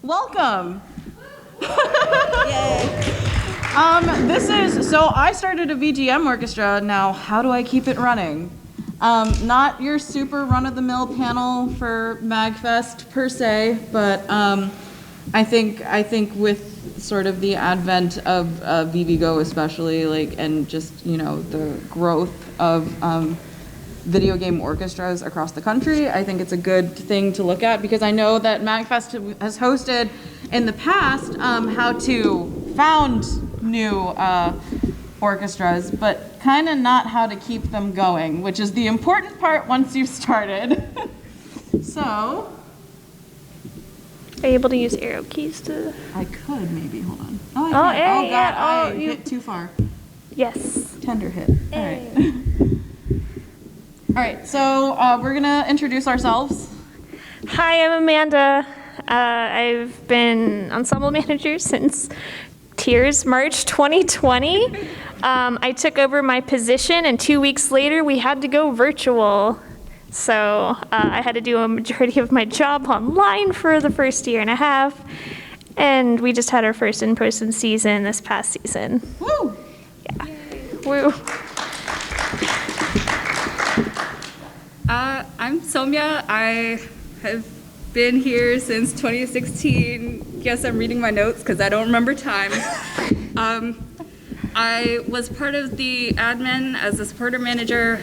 Welcome. Yay. So I started a VGM orchestra. Now, how do I keep it running? Not your super run-of-the-mill panel for MAGFest per se, but I think with sort of the advent of Wmgso especially, like, and just, you know, the growth of video game orchestras across the country, I think it's a good thing to look at, because I know that MAGFest has hosted in the past how to found new orchestras, but kind of not how to keep them going, which is the important part once you've started. So, are you able to use arrow keys to? I could maybe, hold on. Oh, I Oh, can't. yeah, Oh, God, yeah. I hit too far. Yes. Tender hit. All right. All right, so we're gonna introduce ourselves. Hi, I'm Amanda. I've been ensemble manager since March 2020. I took over my position, and 2 weeks later we had to go virtual. So I had to do a majority of my job online for the first year and a half, and we just had our first in-person season this past season. Woo! Yeah. Woo. I'm Soumya. I have been here since 2016. Yes, I'm reading my notes because I don't remember time. I was part of the admin as a supporter manager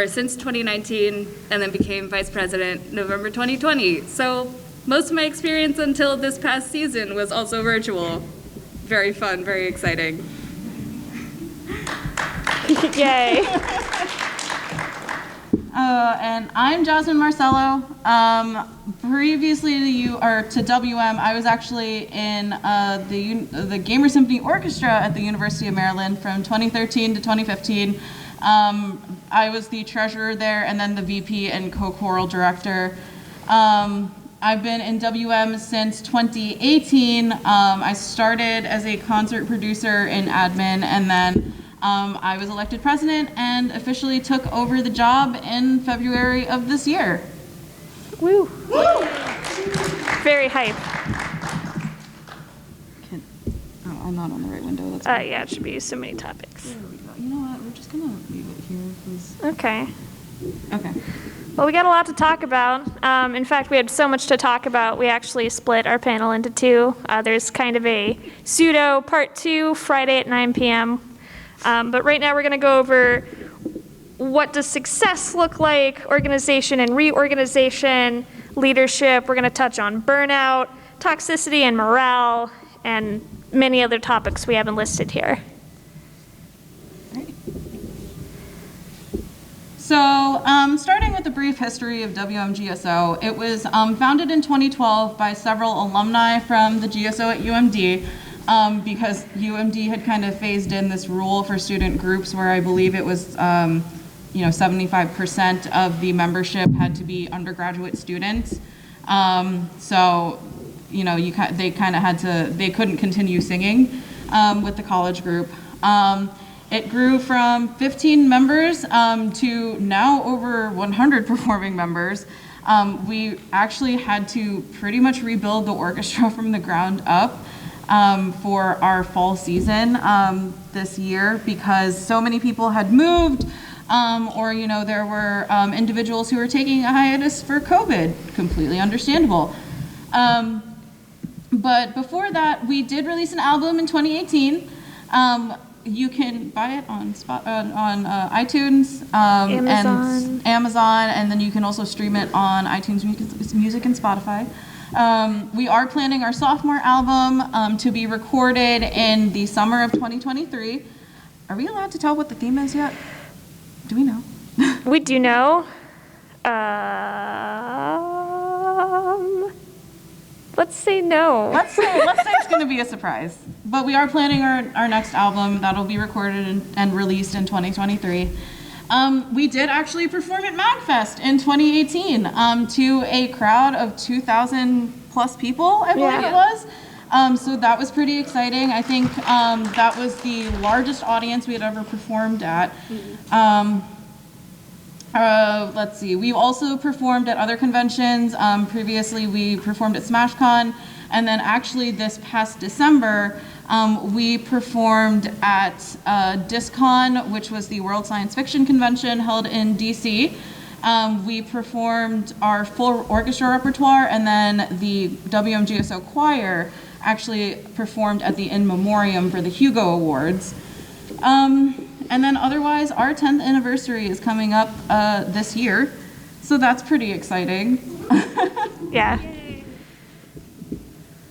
since 2019, and then became vice president November 2020. So most of my experience until this past season was also virtual. Very fun, very exciting. Yay. And I'm Jasmine Marcelo. Previously to WM, I was actually in the Gamer Symphony Orchestra at the University of Maryland from 2013 to 2015. I was the treasurer there, and then the VP and co-choral director. I've been in WM since 2018. I started as a concert producer in admin, and then I was elected president and officially took over the job in February of this year. Woo. Woo. Very hype. I'm not on the right window. That's Yeah, it should be so many topics. There we go. You know what? We're just gonna leave it here, please. Okay. Okay. Well, we got a lot to talk about. In fact, we had so much to talk about, we actually split our panel into two. There's kind of a pseudo part 2, Friday at 9 p.m. But right now we're going to go over what does success look like, organization and reorganization, leadership. We're going to touch on burnout, toxicity and morale, and many other topics we haven't listed here. Great. So starting with a brief history of Wmgso, it was founded in 2012 by several alumni from the GSO at UMD. Because UMD had kind of phased in this rule for student groups where I believe it was, 75% of the membership had to be undergraduate students. So, they couldn't continue singing with the college group. It grew from 15 members to now over 100 performing members. We actually had to pretty much rebuild the orchestra from the ground up for our fall season this year, because so many people had moved, or there were individuals who were taking a hiatus for COVID. Completely understandable. But before that, we did release an album in 2018. You can buy it on iTunes, and Amazon, and then you can also stream it on iTunes Music and Spotify. We are planning our sophomore album to be recorded in the summer of 2023. Are we allowed to tell what the theme is yet? Do we know? We do know. Let's say no. Let's say it's going to be a surprise. But we are planning our next album that'll be recorded and released in 2023. We did actually perform at MAGFest in 2018 to a crowd of 2,000 plus people, I believe it was. So that was pretty exciting. I think that was the largest audience we had ever performed at. Let's see, we've also performed at other conventions. Previously we performed at SmashCon. And then actually this past December, we performed at DISCON, which was the World Science Fiction Convention held in DC. We performed our full orchestra repertoire, and then the Wmgso choir actually performed at the In Memoriam for the Hugo Awards. And then otherwise, our 10th anniversary is coming up this year, so that's pretty exciting. Yeah.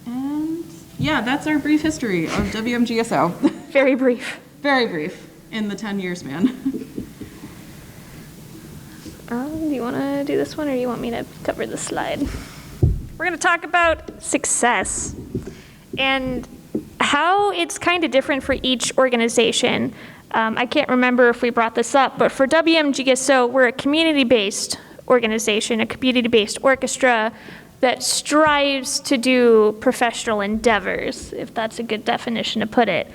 And yeah, that's our brief history of Wmgso. Very brief. Very brief in the 10 years span. Do you want to do this one, or do you want me to cover the slide? We're going to talk about success and how it's kind of different for each organization. I can't remember if we brought this up, but for Wmgso, we're a community-based organization, a community-based orchestra that strives to do professional endeavors, if that's a good definition to put it.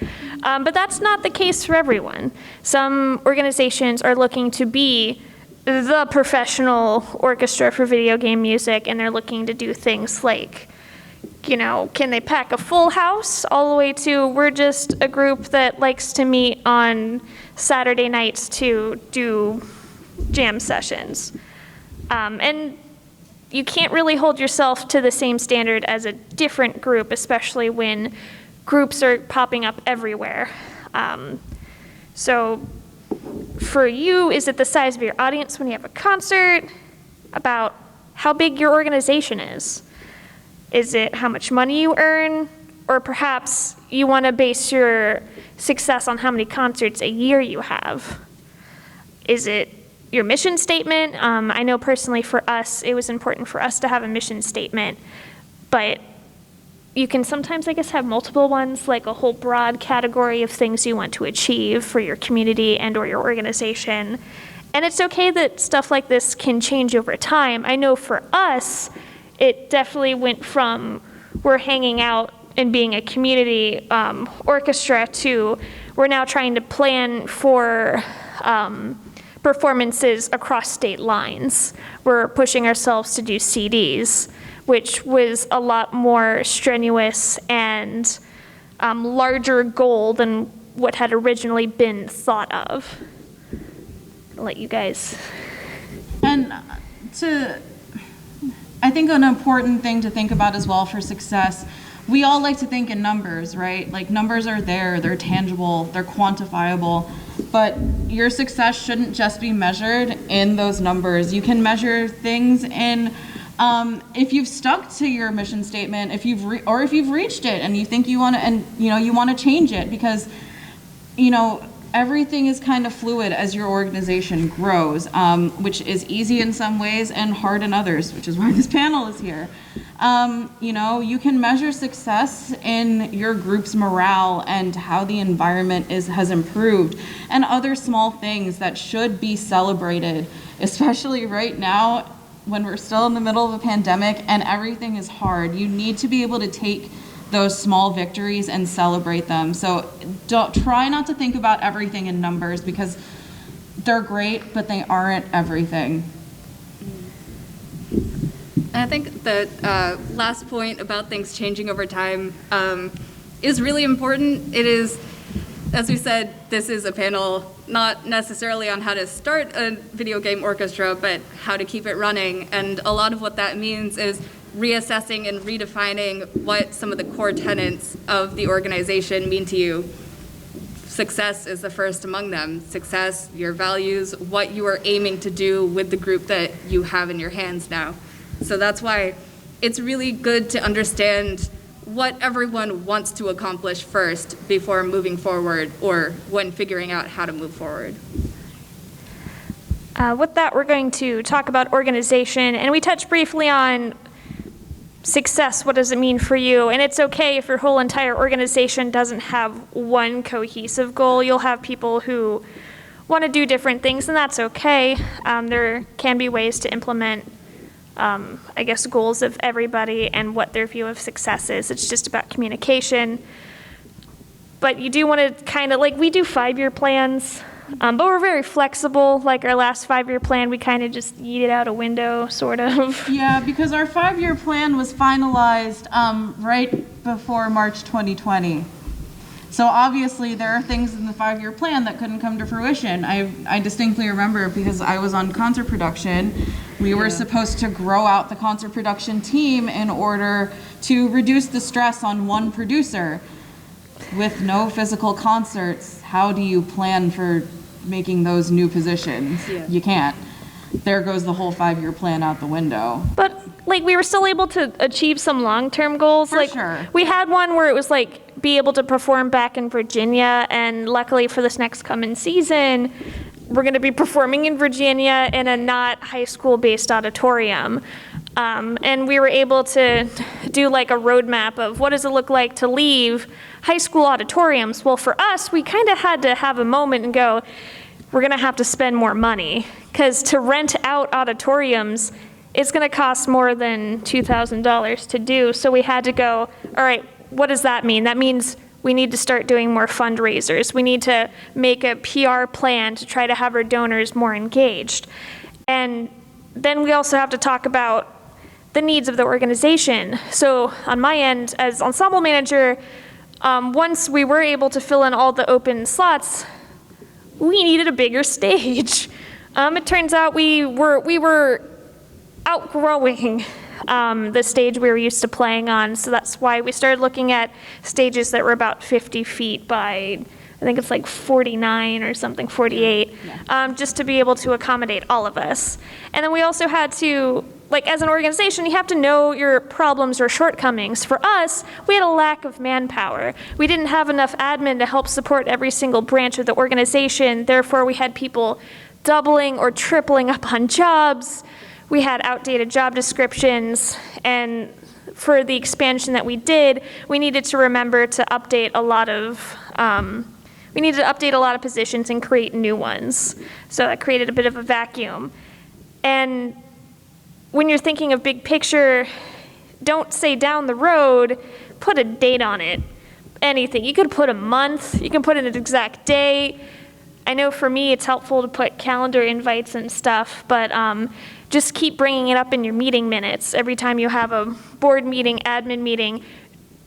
But that's not the case for everyone. Some organizations are looking to be the professional orchestra for video game music, and they're looking to do things like, you know, can they pack a full house, all the way to we're just a group that likes to meet on Saturday nights to do jam sessions. And you can't really hold yourself to the same standard as a different group, especially when groups are popping up everywhere. So for you, is it the size of your audience when you have a concert? About how big your organization is? Is it how much money you earn? Or perhaps you want to base your success on how many concerts a year you have? Is it your mission statement? I know personally for us, it was important for us to have a mission statement, but you can sometimes, I guess, have multiple ones, like a whole broad category of things you want to achieve for your community and or your organization. And it's okay that stuff like this can change over time. I know for us, it definitely went from we're hanging out and being a community orchestra to we're now trying to plan for performances across state lines. We're pushing ourselves to do CDs, which was a lot more strenuous and larger goal than what had originally been thought of. I'll let you guys. And I think an important thing to think about as well for success, we all like to think in numbers, right? Like numbers are there, they're tangible, they're quantifiable, but your success shouldn't just be measured in those numbers. You can measure things in if you've stuck to your mission statement, if you've reached it and you think you want to, and you want to change it, because everything is kind of fluid as your organization grows, which is easy in some ways and hard in others, which is why this panel is here. You can measure success in your group's morale and how the environment has improved, and other small things that should be celebrated, especially right now when we're still in the middle of a pandemic and everything is hard. You need to be able to take those small victories and celebrate them. So try not to think about everything in numbers, because they're great, but they aren't everything. I think the last point about things changing over time is really important. It is, as we said, this is a panel not necessarily on how to start a video game orchestra, but how to keep it running. And a lot of what that means is reassessing and redefining what some of the core tenets of the organization mean to you. Success is the first among them. Success, your values, what you are aiming to do with the group that you have in your hands now. So that's why it's really good to understand what everyone wants to accomplish first before moving forward, or when figuring out how to move forward. With that, we're going to talk about organization, and we touched briefly on success. What does it mean for you? And it's okay if your whole entire organization doesn't have one cohesive goal. You'll have people who want to do different things, and that's okay. There can be ways to implement goals of everybody and what their view of success is. It's just about communication. But you do want to kind of, like, we do 5-year plans. But we're very flexible. Like our last 5-year plan, we kind of just yeeted out a window, sort of. Yeah, because our 5-year plan was finalized right before March 2020. So obviously there are things in the 5-year plan that couldn't come to fruition. I distinctly remember because I was on concert production. We were supposed to grow out the concert production team in order to reduce the stress on one producer. With no physical concerts, how do you plan for making those new positions? Yeah. You can't. There goes the whole 5-year plan out the window. But like we were still able to achieve some long-term goals. For like sure. We had one where it was like be able to perform back in Virginia, and luckily for this next coming season, we're going to be performing in Virginia in a not high school based auditorium. And we were able to do like a roadmap of what does it look like to leave high school auditoriums. Well, for us, we kind of had to have a moment and go, we're going to have to spend more money, because to rent out auditoriums, it's going to cost more than $2,000 to do. So we had to go, all right, what does that mean? That means we need to start doing more fundraisers. We need to make a PR plan to try to have our donors more engaged. And then we also have to talk about the needs of the organization. So on my end, as ensemble manager, once we were able to fill in all the open slots, we needed a bigger stage. It turns out we were outgrowing the stage we were used to playing on, so that's why we started looking at stages that were about 50 feet by, I think it's like 49 or something, 48, just to be able to accommodate all of us. And then we also had to, like as an organization, you have to know your problems or shortcomings. For us, we had a lack of manpower. We didn't have enough admin to help support every single branch of the organization. Therefore, we had people doubling or tripling up on jobs. We had outdated job descriptions, and for the expansion that we did, we needed to remember to update a lot of positions and create new ones. So that created a bit of a vacuum. And when you're thinking of big picture, don't say down the road, put a date on it. Anything. You could put a month, you can put an exact day. I know for me it's helpful to put calendar invites and stuff, but just keep bringing it up in your meeting minutes. Every time you have a board meeting, admin meeting,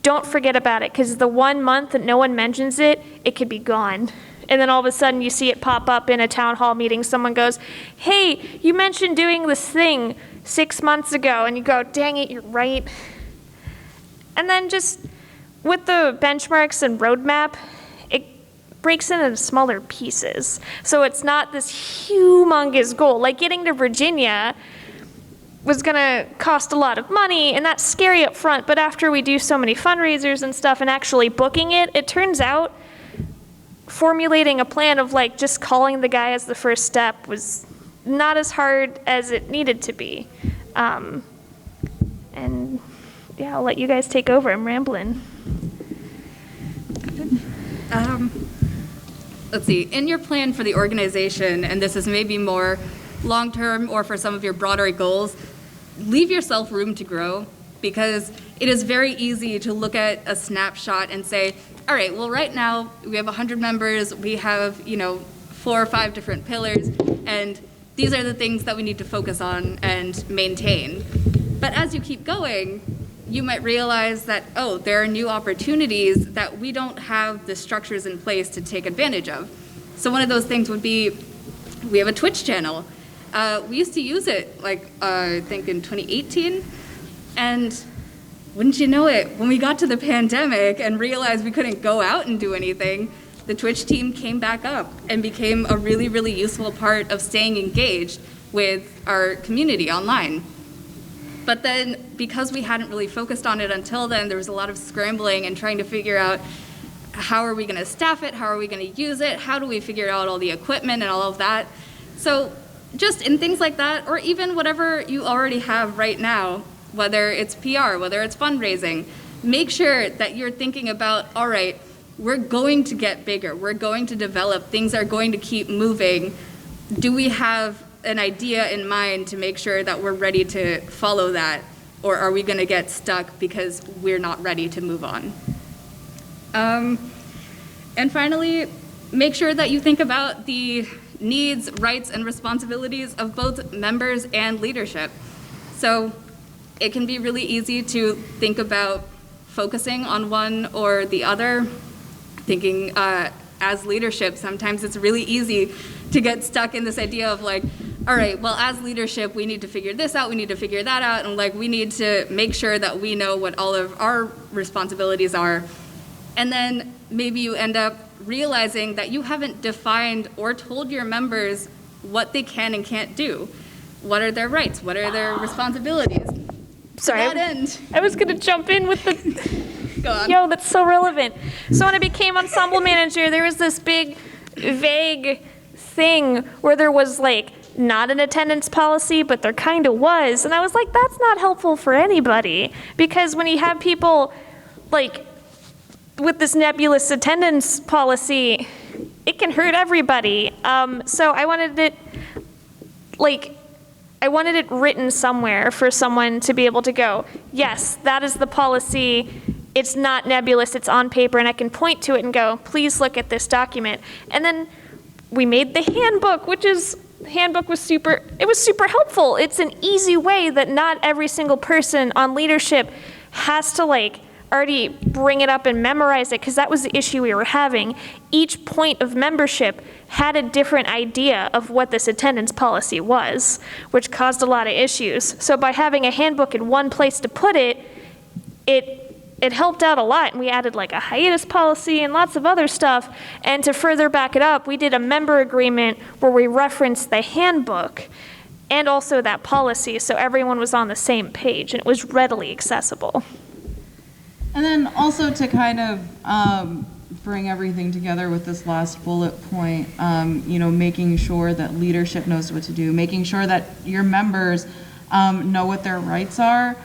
don't forget about it, because the 1 month that no one mentions it, it could be gone. And then all of a sudden you see it pop up in a town hall meeting. Someone goes, hey, you mentioned doing this thing 6 months ago, and you go, dang it, you're right. And then just with the benchmarks and roadmap, it breaks into smaller pieces. So it's not this humongous goal. Like getting to Virginia was gonna cost a lot of money, and that's scary up front, but after we do so many fundraisers and stuff and actually booking it, it turns out formulating a plan of like just calling the guy as the first step was not as hard as it needed to be. And yeah, I'll let you guys take over. I'm rambling. Let's see, in your plan for the organization, and this is maybe more long-term or for some of your broader goals, leave yourself room to grow, because it is very easy to look at a snapshot and say, all right, well, right now we have 100 members, we have, 4 or 5 different pillars, and these are the things that we need to focus on and maintain. But as you keep going, you might realize that, oh, there are new opportunities that we don't have the structures in place to take advantage of. So one of those things would be, we have a Twitch channel. We used to use it, I think in 2018, and wouldn't you know it, when we got to the pandemic and realized we couldn't go out and do anything, the Twitch team came back up and became a really, really useful part of staying engaged with our community online. But then, because we hadn't really focused on it until then, there was a lot of scrambling and trying to figure out how are we going to staff it, how are we going to use it, how do we figure out all the equipment and all of that. So just in things like that, or even whatever you already have right now, whether it's PR, whether it's fundraising, make sure that you're thinking about, all right, we're going to get bigger, we're going to develop, things are going to keep moving. Do we have an idea in mind to make sure that we're ready to follow that, or are we going to get stuck because we're not ready to move on? And finally, make sure that you think about the needs, rights, and responsibilities of both members and leadership. So it can be really easy to think about focusing on one or the other. Thinking as leadership, sometimes it's really easy to get stuck in this idea of like, all right, well, as leadership, we need to figure this out, we need to figure that out, and like we need to make sure that we know what all of our responsibilities are. And then maybe you end up realizing that you haven't defined or told your members what they can and can't do. What are their rights? What are their responsibilities? Sorry, To that end. I was gonna jump in with the, Go on. yo, that's so relevant. So when I became ensemble manager, there was this big, vague thing where there was like, not an attendance policy, but there kind of was. And I was like, that's not helpful for anybody. Because when you have people like with this nebulous attendance policy, it can hurt everybody. So I wanted it written somewhere for someone to be able to go, yes, that is the policy. It's not nebulous, it's on paper, and I can point to it and go, please look at this document. And then we made the handbook, the handbook was super helpful. It's an easy way that not every single person on leadership has to like already bring it up and memorize it, because that was the issue we were having. Each point of membership had a different idea of what this attendance policy was, which caused a lot of issues. So by having a handbook in one place to put it, it helped out a lot, and we added like a hiatus policy and lots of other stuff. And to further back it up, we did a member agreement where we referenced the handbook and also that policy, so everyone was on the same page and it was readily accessible. And then also to kind of bring everything together with this last bullet point, making sure that leadership knows what to do, making sure that your members know what their rights are.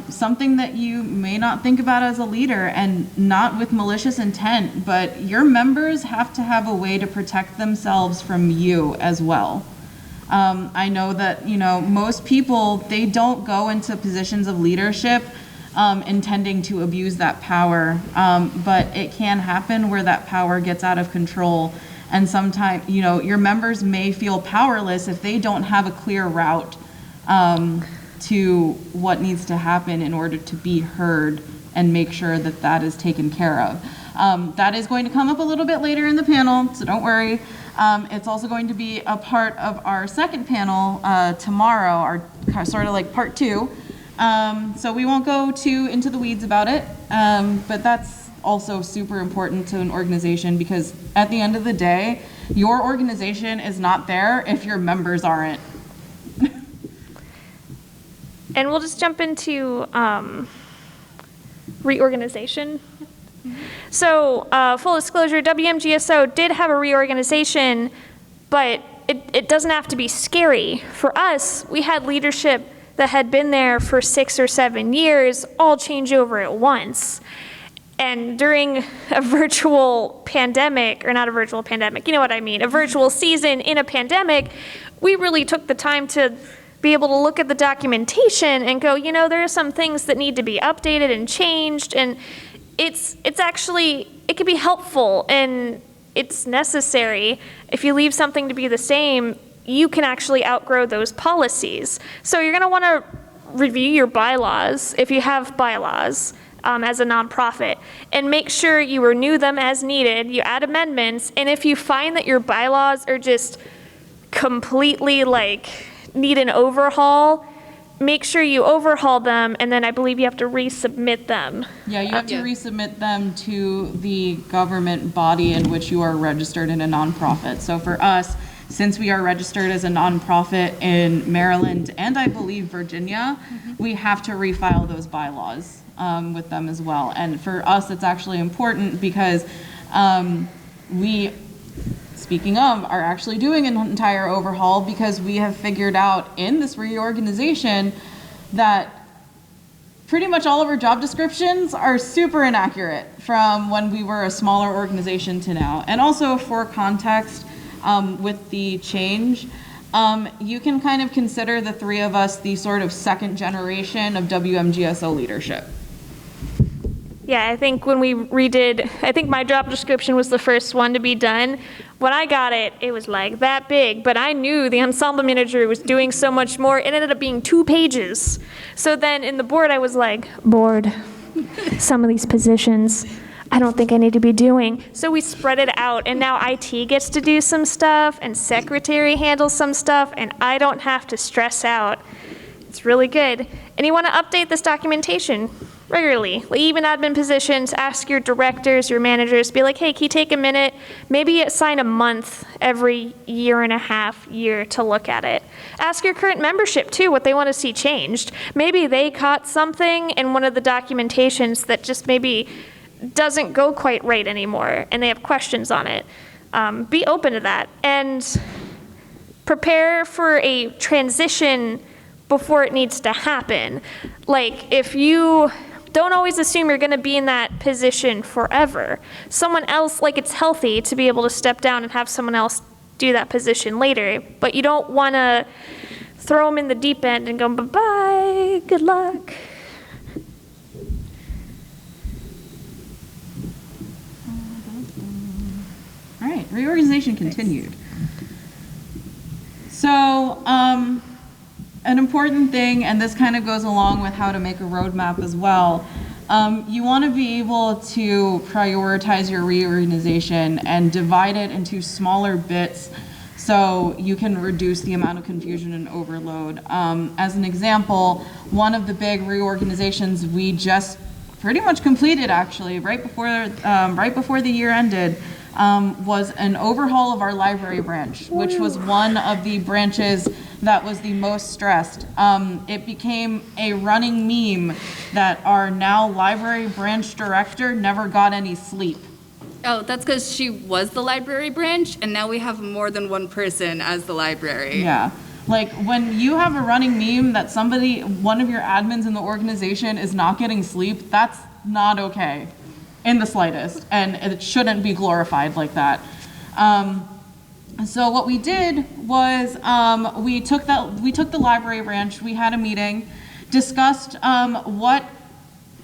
Something that you may not think about as a leader, and not with malicious intent, but your members have to have a way to protect themselves from you as well. I know that, most people, they don't go into positions of leadership intending to abuse that power, but it can happen where that power gets out of control. And sometimes, your members may feel powerless if they don't have a clear route to what needs to happen in order to be heard and make sure that that is taken care of. That is going to come up a little bit later in the panel, so don't worry. It's also going to be a part of our second panel tomorrow, our sort of like part 2. So we won't go too into the weeds about it, but that's also super important to an organization, because at the end of the day, your organization is not there if your members aren't. And we'll just jump into reorganization. So full disclosure, Wmgso did have a reorganization, but it doesn't have to be scary. For us, we had leadership that had been there for 6 or 7 years all change over at once. And during a virtual pandemic, or not a virtual pandemic, you know what I mean, a virtual season in a pandemic, we really took the time to be able to look at the documentation and go, there are some things that need to be updated and changed, and it's actually, it can be helpful and it's necessary. If you leave something to be the same, you can actually outgrow those policies. So you're gonna wanna review your bylaws, if you have bylaws, as a nonprofit, and make sure you renew them as needed, you add amendments, and if you find that your bylaws are just completely need an overhaul, make sure you overhaul them, and then I believe you have to resubmit them. Yeah, you have to resubmit them to the government body in which you are registered in a nonprofit. So for us, since we are registered as a nonprofit in Maryland and I believe Virginia, we have to refile those bylaws with them as well. And for us, it's actually important because we, speaking of, are actually doing an entire overhaul, because we have figured out in this reorganization that pretty much all of our job descriptions are super inaccurate from when we were a smaller organization to now. And also for context, with the change, you can kind of consider the three of us the sort of second generation of Wmgso leadership. Yeah, I think when we redid, I think my job description was the first one to be done. When I got it, it was like that big, but I knew the ensemble manager was doing so much more. It ended up being 2 pages. So then in the board, I was like, board, some of these positions, I don't think I need to be doing. So we spread it out, and now IT gets to do some stuff, and secretary handles some stuff, and I don't have to stress out. It's really good. And you want to update this documentation regularly. Like even admin positions, ask your directors, your managers, be like, hey, can you take a minute? Maybe assign a month every year and a half, year to look at it. Ask your current membership too, what they want to see changed. Maybe they caught something in one of the documentations that just maybe doesn't go quite right anymore, and they have questions on it. Be open to that, and prepare for a transition before it needs to happen. Like, if you don't always assume you're going to be in that position forever. Someone else, like, it's healthy to be able to step down and have someone else do that position later, but you don't want to throw them in the deep end and go, bye-bye, good luck. All right, reorganization continued. So, an important thing, and this kind of goes along with how to make a roadmap as well, you want to be able to prioritize your reorganization and divide it into smaller bits so you can reduce the amount of confusion and overload. As an example, one of the big reorganizations we just pretty much completed actually right before the year ended was an overhaul of our library branch, which was one of the branches that was the most stressed. It became a running meme that our now library branch director never got any sleep. Oh, that's because she was the library branch, and now we have more than one person as the library. Yeah. Like, when you have a running meme that one of your admins in the organization is not getting sleep, that's not okay in the slightest, and it shouldn't be glorified like that. So what we did was we took the library branch, we had a meeting, discussed what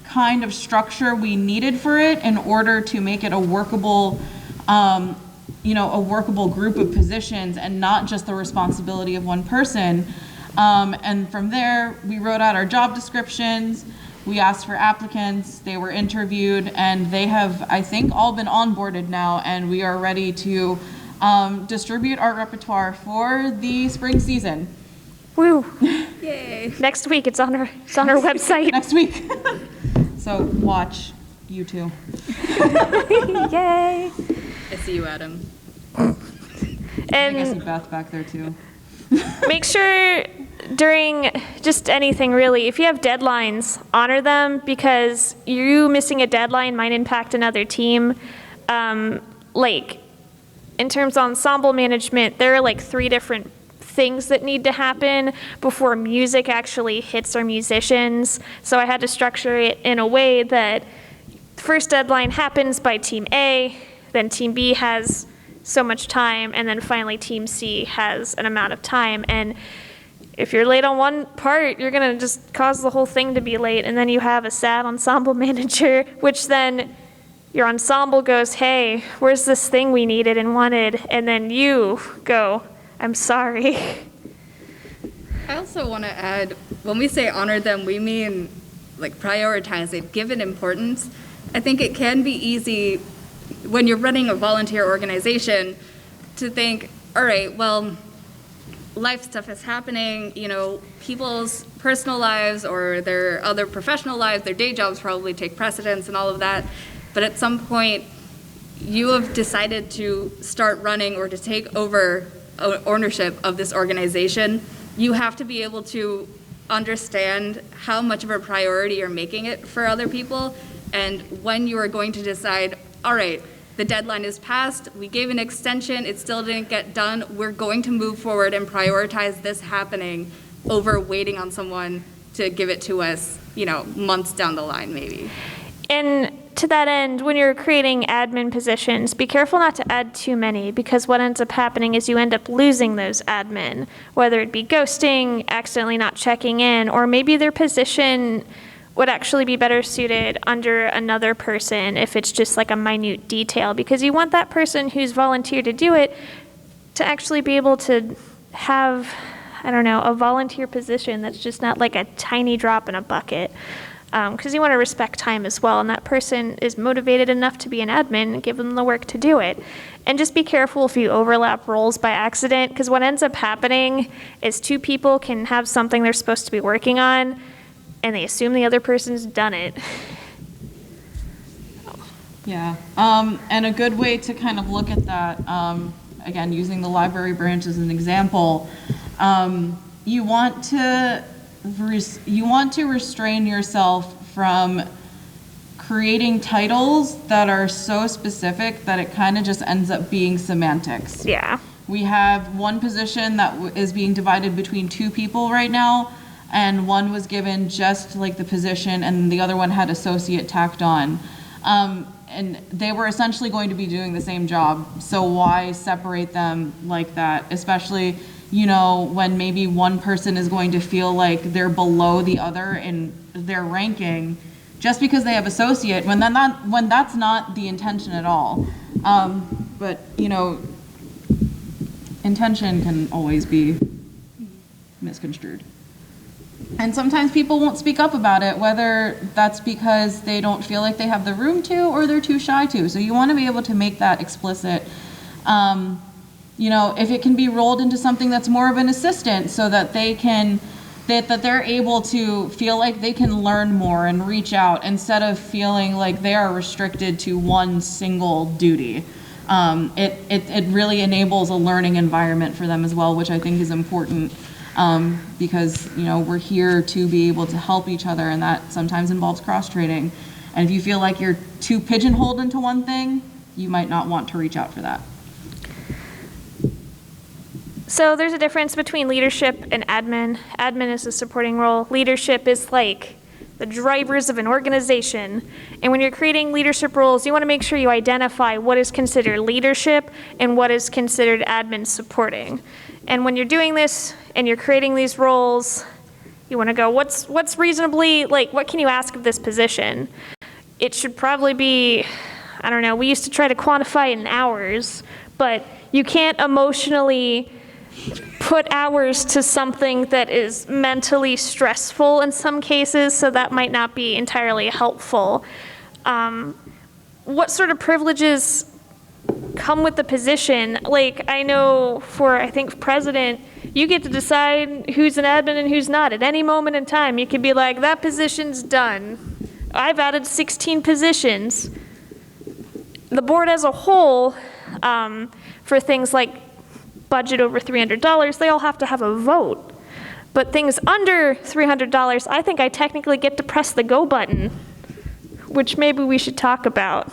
kind of structure we needed for it in order to make it a workable group of positions and not just the responsibility of one person. And from there, we wrote out our job descriptions. We asked for applicants, they were interviewed, and they have, I think, all been onboarded now, and we are ready to distribute our repertoire for the spring season. Woo. Yay. Next week, it's on our website. Next week. So watch, you too. Yay. I see you, Adam. I guess And Beth back there too. make sure during just anything really, if you have deadlines, honor them, because you missing a deadline might impact another team. Like, in terms of ensemble management, there are like 3 different things that need to happen before music actually hits our musicians. So I had to structure it in a way that the first deadline happens by team A, then team B has so much time, and then finally team C has an amount of time. And if you're late on one part, you're gonna just cause the whole thing to be late, and then you have a sad ensemble manager, which then your ensemble goes, hey, where's this thing we needed and wanted? And then you go, I'm sorry. I also want to add, when we say honor them, we mean like prioritize it, give it importance. I think it can be easy when you're running a volunteer organization to think, all right, well, life stuff is happening, people's personal lives or their other professional lives, their day jobs probably take precedence and all of that. But at some point, you have decided to start running or to take over ownership of this organization. You have to be able to understand how much of a priority you're making it for other people, and when you are going to decide, all right, the deadline is passed, we gave an extension, it still didn't get done, we're going to move forward and prioritize this happening over waiting on someone to give it to us, months down the line maybe. And to that end, when you're creating admin positions, be careful not to add too many, because what ends up happening is you end up losing those admin, whether it be ghosting, accidentally not checking in, or maybe their position would actually be better suited under another person if it's just like a minute detail, because you want that person who's volunteered to do it to actually be able to have, I don't know, a volunteer position that's just not like a tiny drop in a bucket. Because you want to respect time as well, and that person is motivated enough to be an admin and give them the work to do it. And just be careful if you overlap roles by accident, because what ends up happening is two people can have something they're supposed to be working on, and they assume the other person's done it. Yeah, and a good way to kind of look at that, again, using the library branch as an example, you want to restrain yourself from creating titles that are so specific that it kind of just ends up being semantics. Yeah. We have one position that is being divided between two people right now, and one was given just like the position and the other one had associate tacked on. And they were essentially going to be doing the same job, so why separate them like that? Especially, you know, when maybe one person is going to feel like they're below the other in their ranking just because they have associate, when that's not the intention at all. But, you know, intention can always be misconstrued. And sometimes people won't speak up about it, whether that's because they don't feel like they have the room to or they're too shy to. So you want to be able to make that explicit. You know, if it can be rolled into something that's more of an assistant so that they can, that they're able to feel like they can learn more and reach out instead of feeling like they are restricted to one single duty. It really enables a learning environment for them as well, which I think is important. Because, you know, we're here to be able to help each other, and that sometimes involves cross-training. And if you feel like you're too pigeonholed into one thing, you might not want to reach out for that. So there's a difference between leadership and admin. Admin is a supporting role. Leadership is like the drivers of an organization. And when you're creating leadership roles, you want to make sure you identify what is considered leadership and what is considered admin supporting. And when you're doing this and you're creating these roles, you want to go, what's reasonably, like, what can you ask of this position? It should probably be, I don't know, we used to try to quantify it in hours, but you can't emotionally put hours to something that is mentally stressful in some cases, so that might not be entirely helpful. What sort of privileges come with the position? Like, I know for, I think, president, you get to decide who's an admin and who's not. At any moment in time, you could be like, that position's done. I've added 16 positions. The board as a whole, for things like budget over $300, they all have to have a vote. But things under $300, I think I technically get to press the go button, which maybe we should talk about.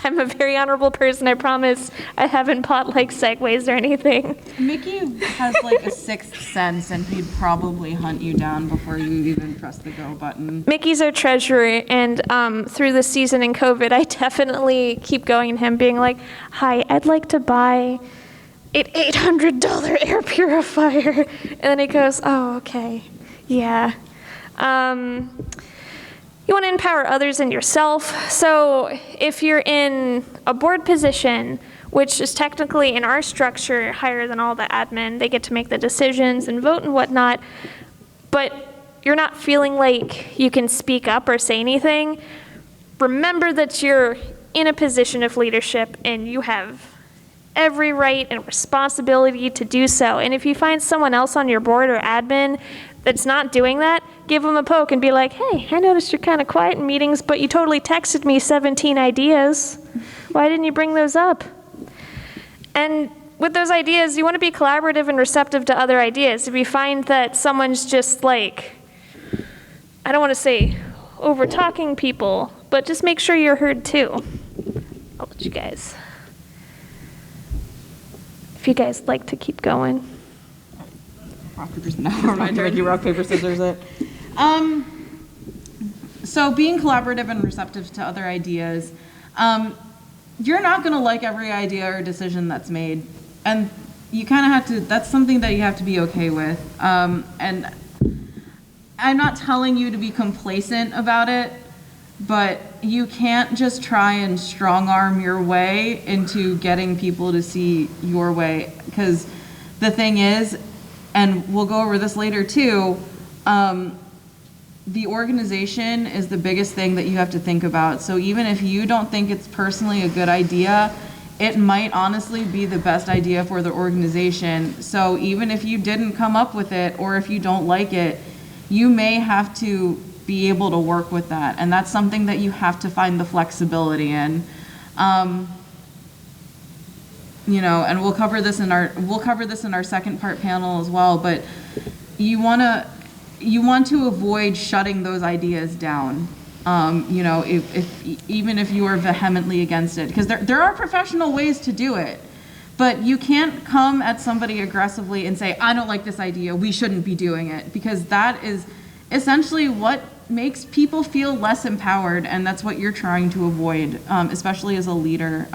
I'm a very honorable person, I promise. I haven't bought like segways or anything. Mickey has like a sixth sense, and he'd probably hunt you down before you even press the go button. Mickey's our treasurer, and through this season in COVID, I definitely keep going to him being like, hi, I'd like to buy an $800 air purifier. And then he goes, oh, okay, yeah. You want to empower others and yourself. So if you're in a board position, which is technically in our structure higher than all the admin, they get to make the decisions and vote and whatnot, but you're not feeling like you can speak up or say anything, remember that you're in a position of leadership and you have every right and responsibility to do so. And if you find someone else on your board or admin that's not doing that, give them a poke and be like, hey, I noticed you're kind of quiet in meetings, but you totally texted me 17 ideas. Why didn't you bring those up? And with those ideas, you want to be collaborative and receptive to other ideas. If you find that someone's just like, I don't want to say over-talking people, but just make sure you're heard too. I'll let you guys, if you guys like to keep going. Rock, paper, scissors. No, we're not doing you rock, paper, scissors it. So being collaborative and receptive to other ideas, you're not going to like every idea or decision that's made, and you kind of have to, that's something that you have to be okay with. And I'm not telling you to be complacent about it, but you can't just try and strong arm your way into getting people to see your way. Because the thing is, and we'll go over this later too, the organization is the biggest thing that you have to think about. So even if you don't think it's personally a good idea, it might honestly be the best idea for the organization. So even if you didn't come up with it, or if you don't like it, you may have to be able to work with that. And that's something that you have to find the flexibility in. You know, and we'll cover this in our second part panel as well, but you want to avoid shutting those ideas down. You know, even if you are vehemently against it, because there are professional ways to do it, but you can't come at somebody aggressively and say, I don't like this idea, we shouldn't be doing it, because that is essentially what makes people feel less empowered, and that's what you're trying to avoid, especially as a leader.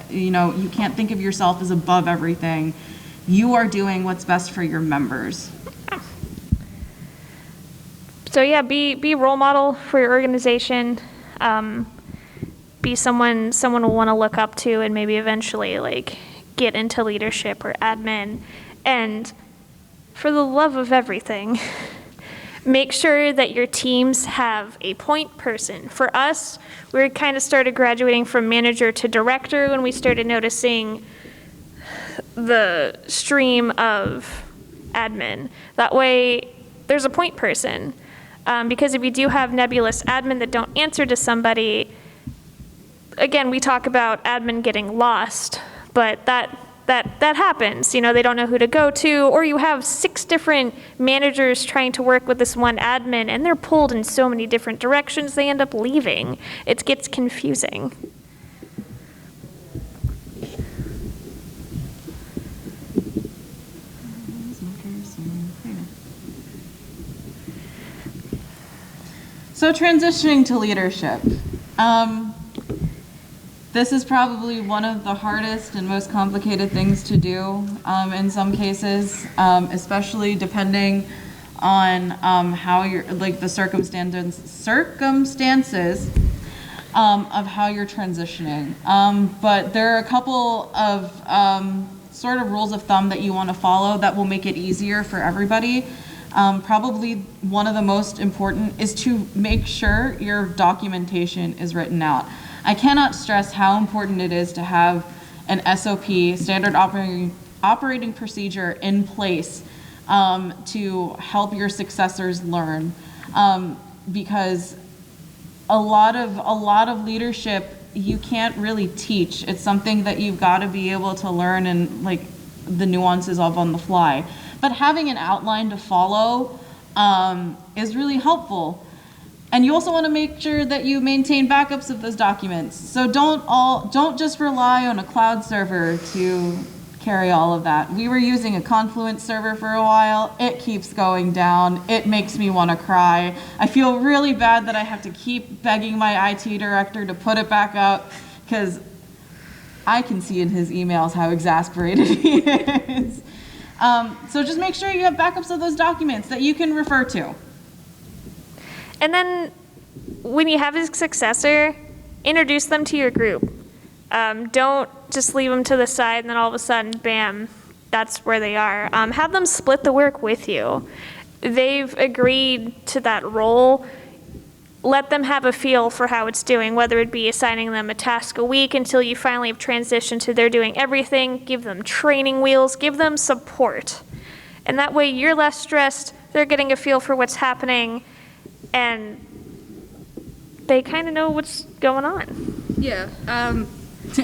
You know, you can't think of yourself as above everything. You are doing what's best for your members. So yeah, be a role model for your organization. Be someone will want to look up to, and maybe eventually like get into leadership or admin. And for the love of everything, make sure that your teams have a point person. For us, we kind of started graduating from manager to director when we started noticing the stream of admin. That way, there's a point person. Because if you do have nebulous admin that don't answer to somebody, again, we talk about admin getting lost, but that happens. You know, they don't know who to go to, or you have 6 different managers trying to work with this one admin, and they're pulled in so many different directions, they end up leaving. It gets confusing. So transitioning to leadership. This is probably one of the hardest and most complicated things to do in some cases, especially depending on how you're, like the circumstances of how you're transitioning. But there are a couple of sort of rules of thumb that you want to follow that will make it easier for everybody. Probably one of the most important is to make sure your documentation is written out. I cannot stress how important it is to have an SOP, standard operating procedure, in place to help your successors learn, because a lot of leadership you can't really teach. It's something that you've got to be able to learn and like the nuances of on the fly. But having an outline to follow is really helpful. And you also want to make sure that you maintain backups of those documents. So don't just rely on a cloud server to carry all of that. We were using a Confluence server for a while. It keeps going down. It makes me want to cry. I feel really bad that I have to keep begging my IT director to put it back up, because I can see in his emails how exasperated he is. So just make sure you have backups of those documents that you can refer to. And then when you have a successor, introduce them to your group. Don't just leave them to the side and then all of a sudden, bam, that's where they are. Have them split the work with you. They've agreed to that role. Let them have a feel for how it's doing, whether it be assigning them a task a week until you finally have transitioned to they're doing everything. Give them training wheels, give them support. And that way you're less stressed, they're getting a feel for what's happening, and they kind of know what's going on. Yeah,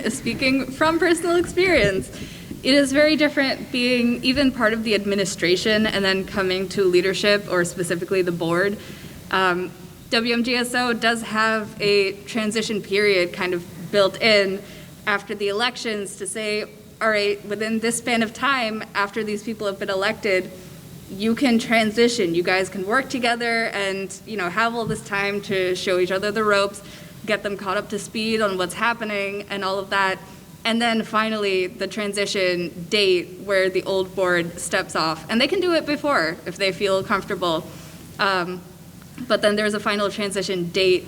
speaking from personal experience, it is very different being even part of the administration and then coming to leadership, or specifically the board. Wmgso does have a transition period kind of built in after the elections to say, all right, within this span of time, after these people have been elected, you can transition. You guys can work together and, you know, have all this time to show each other the ropes, get them caught up to speed on what's happening and all of that. And then finally, the transition date where the old board steps off. And they can do it before if they feel comfortable. but then there's a final transition date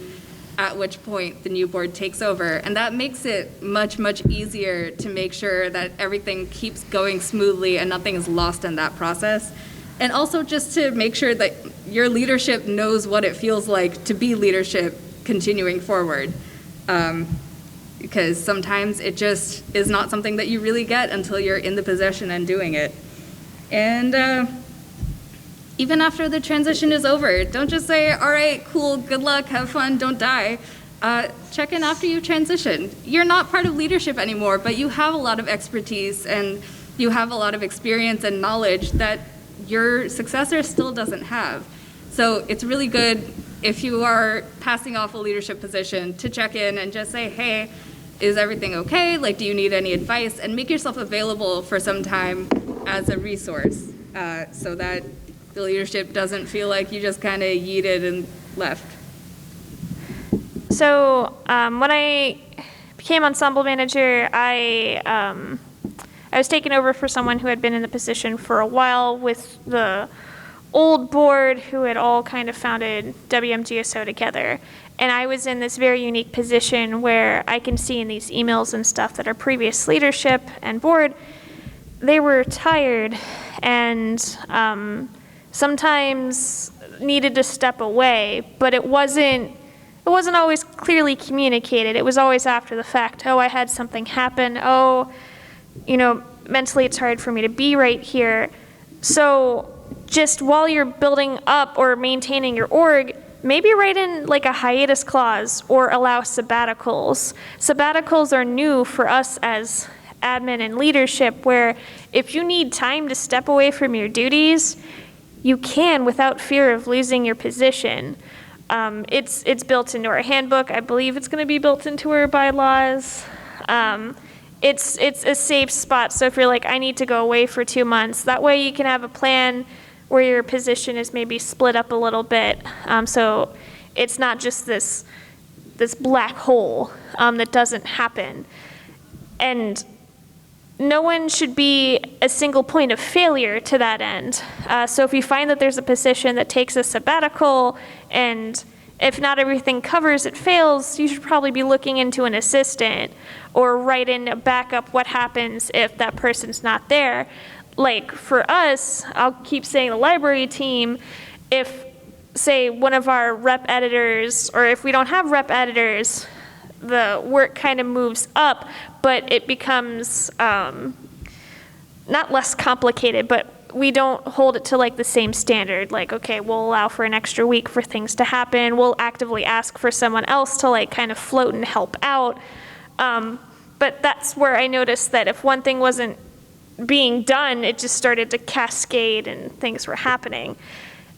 at which point the new board takes over. And that makes it much, much easier to make sure that everything keeps going smoothly and nothing is lost in that process. And also just to make sure that your leadership knows what it feels like to be leadership continuing forward. Because sometimes it just is not something that you really get until you're in the position and doing it. And even after the transition is over, don't just say, all right, cool, good luck, have fun, don't die. Check in after you transition. You're not part of leadership anymore, but you have a lot of expertise and you have a lot of experience and knowledge that your successor still doesn't have. So it's really good if you are passing off a leadership position to check in and just say, hey, is everything okay? Like, do you need any advice? And make yourself available for some time as a resource so that the leadership doesn't feel like you just kind of yeeted and left. So when I became Ensemble manager, I was taking over for someone who had been in the position for a while with the old board who had all kind of founded Wmgso together. And I was in this very unique position where I can see in these emails and stuff that our previous leadership and board, they were tired and sometimes needed to step away, but it wasn't always clearly communicated. It was always after the fact. Oh, I had something happen. Oh, mentally it's hard for me to be right here. So just while you're building up or maintaining your org, maybe write in like a hiatus clause or allow sabbaticals. Sabbaticals are new for us as admin and leadership, where if you need time to step away from your duties, you can without fear of losing your position. It's built into our handbook. I believe it's going to be built into our bylaws. It's a safe spot. So if you're like, I need to go away for 2 months, that way you can have a plan where your position is maybe split up a little bit. So it's not just this black hole that doesn't happen. And no one should be a single point of failure to that end. So if you find that there's a position that takes a sabbatical and if not everything covers, it fails, you should probably be looking into an assistant or write in a backup what happens if that person's not there. Like for us, I'll keep saying the library team, if say one of our rep editors, or if we don't have rep editors, the work kind of moves up, but it becomes not less complicated, but we don't hold it to like the same standard. Like, okay, we'll allow for an extra week for things to happen. We'll actively ask for someone else to like kind of float and help out. But that's where I noticed that if one thing wasn't being done, it just started to cascade and things were happening.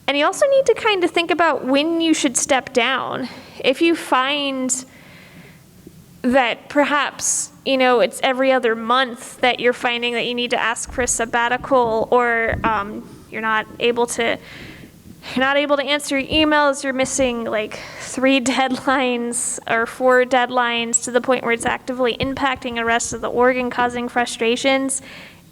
And you also need to kind of think about when you should step down. If you find that perhaps, it's every other month that you're finding that you need to ask for a sabbatical, or you're not able to answer your emails, you're missing like 3 deadlines or 4 deadlines to the point where it's actively impacting the rest of the org and causing frustrations,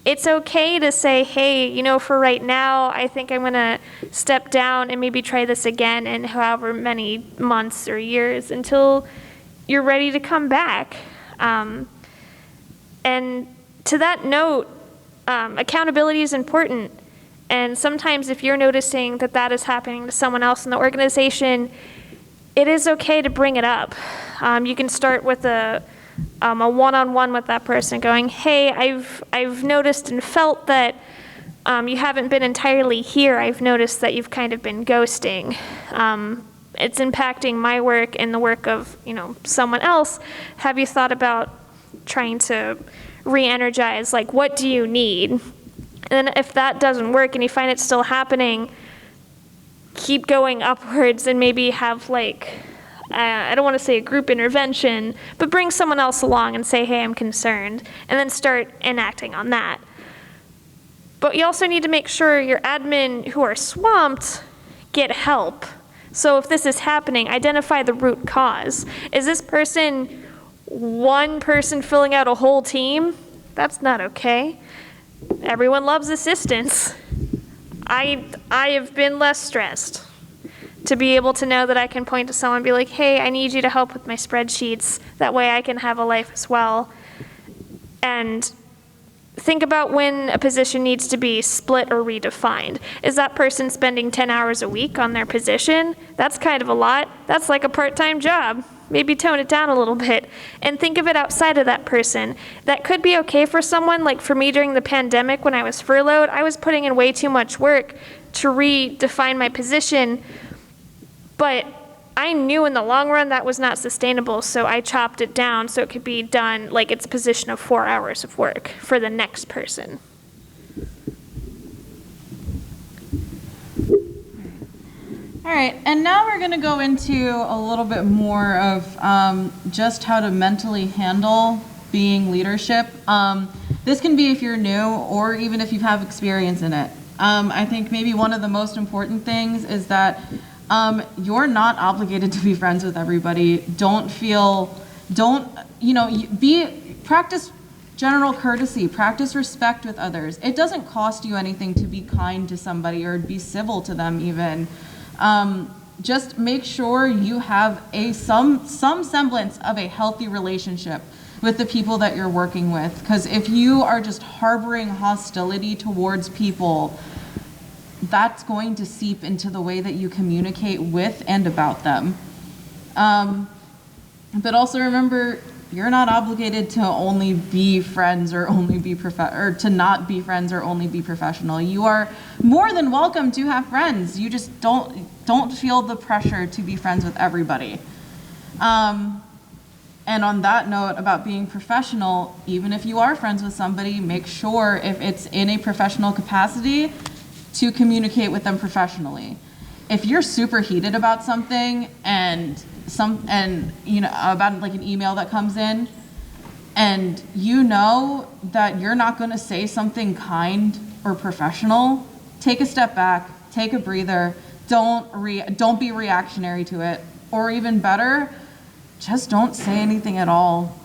it's okay to say, hey, for right now, I think I'm gonna step down and maybe try this again in however many months or years until you're ready to come back. And to that note, accountability is important. And sometimes if you're noticing that that is happening to someone else in the organization, it is okay to bring it up. You can start with a one-on-one with that person going, hey, I've noticed and felt that you haven't been entirely here. I've noticed that you've kind of been ghosting. It's impacting my work and the work of, someone else. Have you thought about trying to re-energize? Like, what do you need? And then if that doesn't work and you find it still happening, keep going upwards and maybe have like, I don't want to say a group intervention, but bring someone else along and say, hey, I'm concerned, and then start enacting on that. But you also need to make sure your admin who are swamped get help. So if this is happening, identify the root cause. Is this person one person filling out a whole team? That's not okay. Everyone loves assistance. I have been less stressed. to be able to know that I can point to someone and be like, hey, I need you to help with my spreadsheets. That way I can have a life as well. And think about when a position needs to be split or redefined. Is that person spending 10 hours a week on their position? That's kind of a lot. That's like a part-time job. Maybe tone it down a little bit. And think of it outside of that person. That could be okay for someone. Like for me during the pandemic when I was furloughed, I was putting in way too much work to redefine my position. But I knew in the long run that was not sustainable, so I chopped it down so it could be done like it's a position of 4 hours of work for the next person. All right, and now we're going to go into a little bit more of just how to mentally handle being leadership. This can be if you're new or even if you have experience in it. I think maybe one of the most important things is that you're not obligated to be friends with everybody. Practice general courtesy, practice respect with others. It doesn't cost you anything to be kind to somebody or be civil to them even. Just make sure you have some semblance of a healthy relationship with the people that you're working with. Because if you are just harboring hostility towards people, that's going to seep into the way that you communicate with and about them. But also remember, you're not obligated to only be friends or only be or to not be friends or only be professional. You are more than welcome to have friends. You just don't feel the pressure to be friends with everybody. And on that note about being professional, even if you are friends with somebody, make sure if it's in a professional capacity to communicate with them professionally. If you're super heated about something and about like an email that comes in, and you know that you're not going to say something kind or professional, take a step back, take a breather. Don't be reactionary to it, or even better, just don't say anything at all.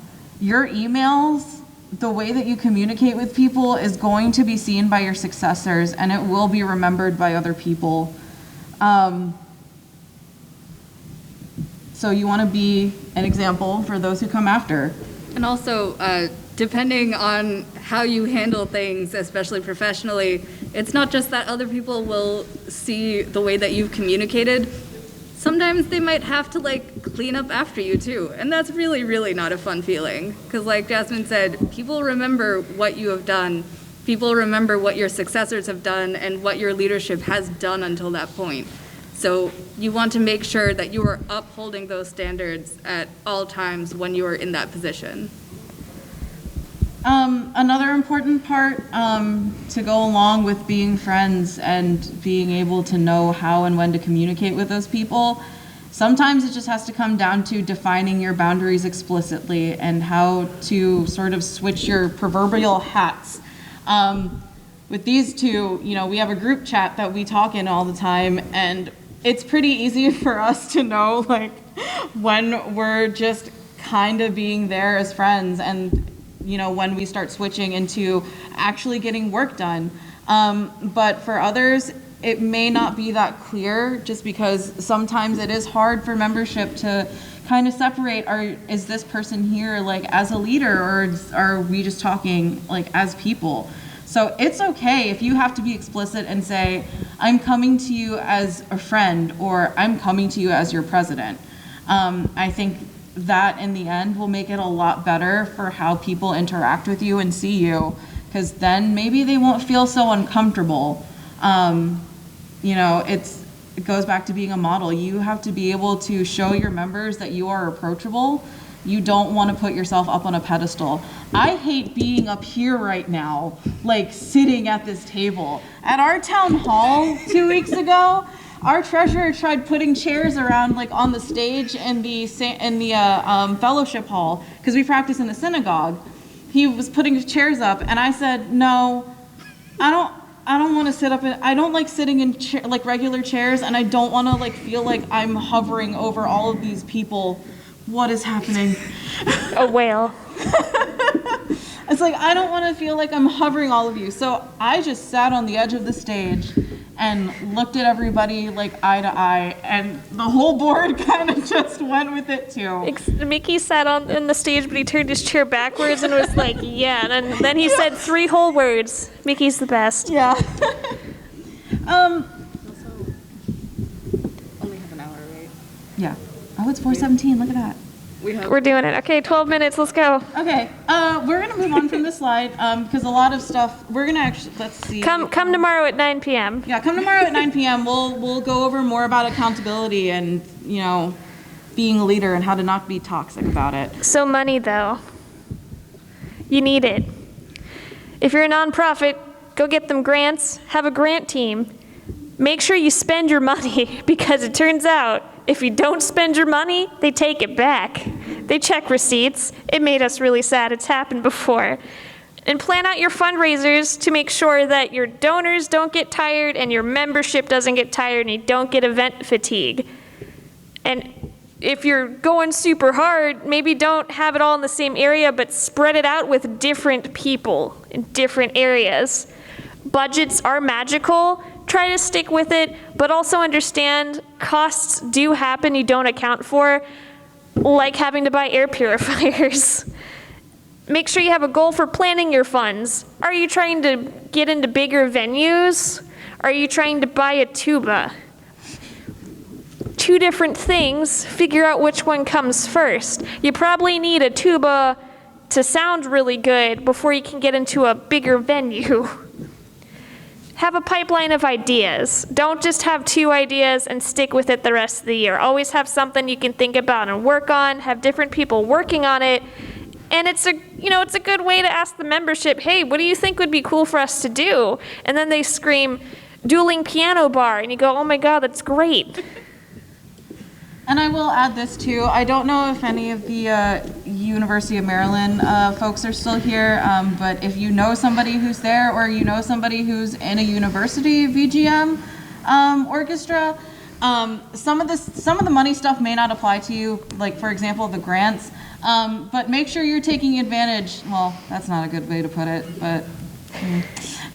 Your emails, the way that you communicate with people is going to be seen by your successors, and it will be remembered by other people. So you want to be an example for those who come after. And also, depending on how you handle things, especially professionally, it's not just that other people will see the way that you've communicated. Sometimes they might have to clean up after you too. And that's really, really not a fun feeling. Because like Jasmine said, people remember what you have done. People remember what your successors have done and what your leadership has done until that point. So you want to make sure that you are upholding those standards at all times when you are in that position. Another important part to go along with being friends and being able to know how and when to communicate with those people, sometimes it just has to come down to defining your boundaries explicitly and how to sort of switch your proverbial hats. With these two, we have a group chat that we talk in all the time, and it's pretty easy for us to know when we're just kind of being there as friends and when we start switching into actually getting work done. But for others, it may not be that clear, just because sometimes it is hard for membership to kind of separate, is this person here as a leader, or are we just talking as people? So it's okay if you have to be explicit and say, I'm coming to you as a friend, or I'm coming to you as your president. I think that in the end will make it a lot better for how people interact with you and see you, because then maybe they won't feel so uncomfortable. It goes back to being a model. You have to be able to show your members that you are approachable. You don't want to put yourself up on a pedestal. I hate being up here right now, sitting at this table. At our town hall 2 weeks ago, our treasurer tried putting chairs around on the stage in the fellowship hall, because we practice in the synagogue. He was putting chairs up, and I said, no, I don't want to sit up. I don't like sitting in regular chairs, and I don't want to feel like I'm hovering over all of these people. What is happening? A whale. It's I don't want to feel like I'm hovering all of you. So I just sat on the edge of the stage, and looked at everybody like eye to eye, and the whole board kind of just went with it too. Mickey sat on the stage, but he turned his chair backwards and was like, yeah. And then he said 3 whole words. Mickey's the best. Yeah. Only have an hour, right? Yeah. Oh, it's 4:17. Look at that. We're doing it. Okay, 12 minutes. Let's go. Okay. We're gonna move on from this slide because a lot of stuff. We're gonna actually let's see. Come tomorrow at 9 p.m. Yeah, come tomorrow at 9 p.m. We'll go over more about accountability and being a leader and how to not be toxic about it. So money, though. You need it. If you're a nonprofit, go get them grants. Have a grant team. Make sure you spend your money because it turns out if you don't spend your money, they take it back. They check receipts. It made us really sad. It's happened before. And plan out your fundraisers to make sure that your donors don't get tired and your membership doesn't get tired and you don't get event fatigue. And if you're going super hard, maybe don't have it all in the same area, but spread it out with different people in different areas. Budgets are magical. Try to stick with it, but also understand costs do happen you don't account for, like having to buy air purifiers. Make sure you have a goal for planning your funds. Are you trying to get into bigger venues? Are you trying to buy a tuba? 2 different things, figure out which one comes first. You probably need a tuba to sound really good before you can get into a bigger venue. Have a pipeline of ideas. Don't just have 2 ideas and stick with it the rest of the year. Always have something you can think about and work on, have different people working on it. And it's a good way to ask the membership, hey, what do you think would be cool for us to do? And then they scream, dueling piano bar, and you go, oh my God, that's great. And I will add this too. I don't know if any of the University of Maryland folks are still here, but if you know somebody who's there or you know somebody who's in a University VGM orchestra, some of the money stuff may not apply to you, like for example the grants, but make sure you're taking advantage. Well, that's not a good way to put it, but.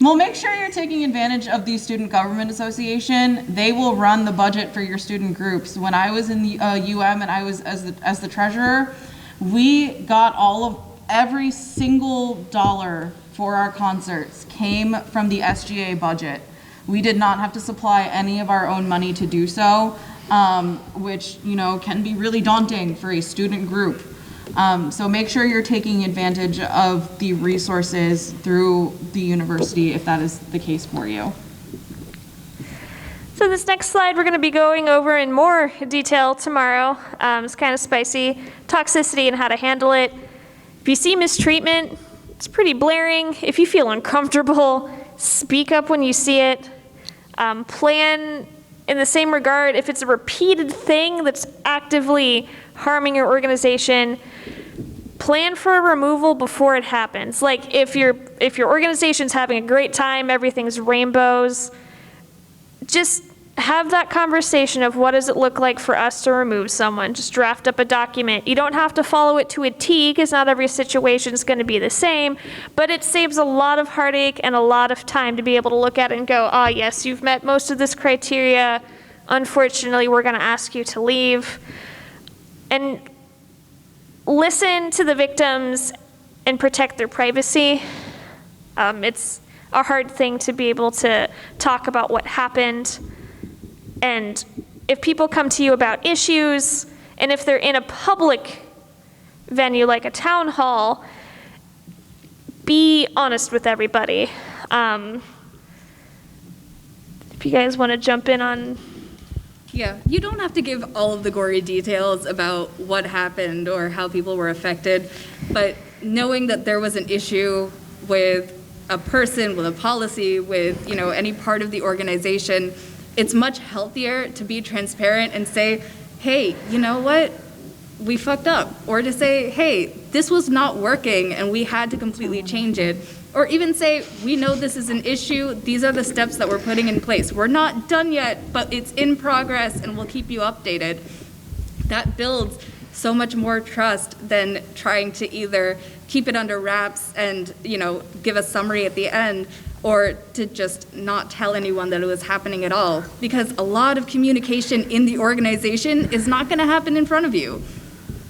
Well, make sure you're taking advantage of the Student Government Association. They will run the budget for your student groups. When I was in the UM and I was as the treasurer, we got every single dollar for our concerts came from the SGA budget. We did not have to supply any of our own money to do so, which can be really daunting for a student group. So make sure you're taking advantage of the resources through the university if that is the case for you. So this next slide we're going to be going over in more detail tomorrow. It's kind of spicy. Toxicity and how to handle it. If you see mistreatment, it's pretty blaring. If you feel uncomfortable, speak up when you see it. Plan in the same regard if it's a repeated thing that's actively harming your organization. Plan for a removal before it happens. Like if your organization's having a great time, everything's rainbows, just have that conversation of what does it look like for us to remove someone. Just draft up a document. You don't have to follow it to a T because not every situation is going to be the same, but it saves a lot of heartache and a lot of time to be able to look at it and go, ah, yes, you've met most of this criteria. Unfortunately, we're going to ask you to leave. And listen to the victims and protect their privacy. It's a hard thing to be able to talk about what happened. And if people come to you about issues, and if they're in a public venue like a town hall, be honest with everybody. If you guys want to jump in on... Yeah, you don't have to give all of the gory details about what happened or how people were affected, but knowing that there was an issue with a person, with a policy, with any part of the organization, it's much healthier to be transparent and say, hey, you know what? We fucked up. Or to say, hey, this was not working and we had to completely change it. Or even say, we know this is an issue. These are the steps that we're putting in place. We're not done yet, but it's in progress and we'll keep you updated. That builds so much more trust than trying to either keep it under wraps and, give a summary at the end, or to just not tell anyone that it was happening at all, because a lot of communication in the organization is not going to happen in front of you.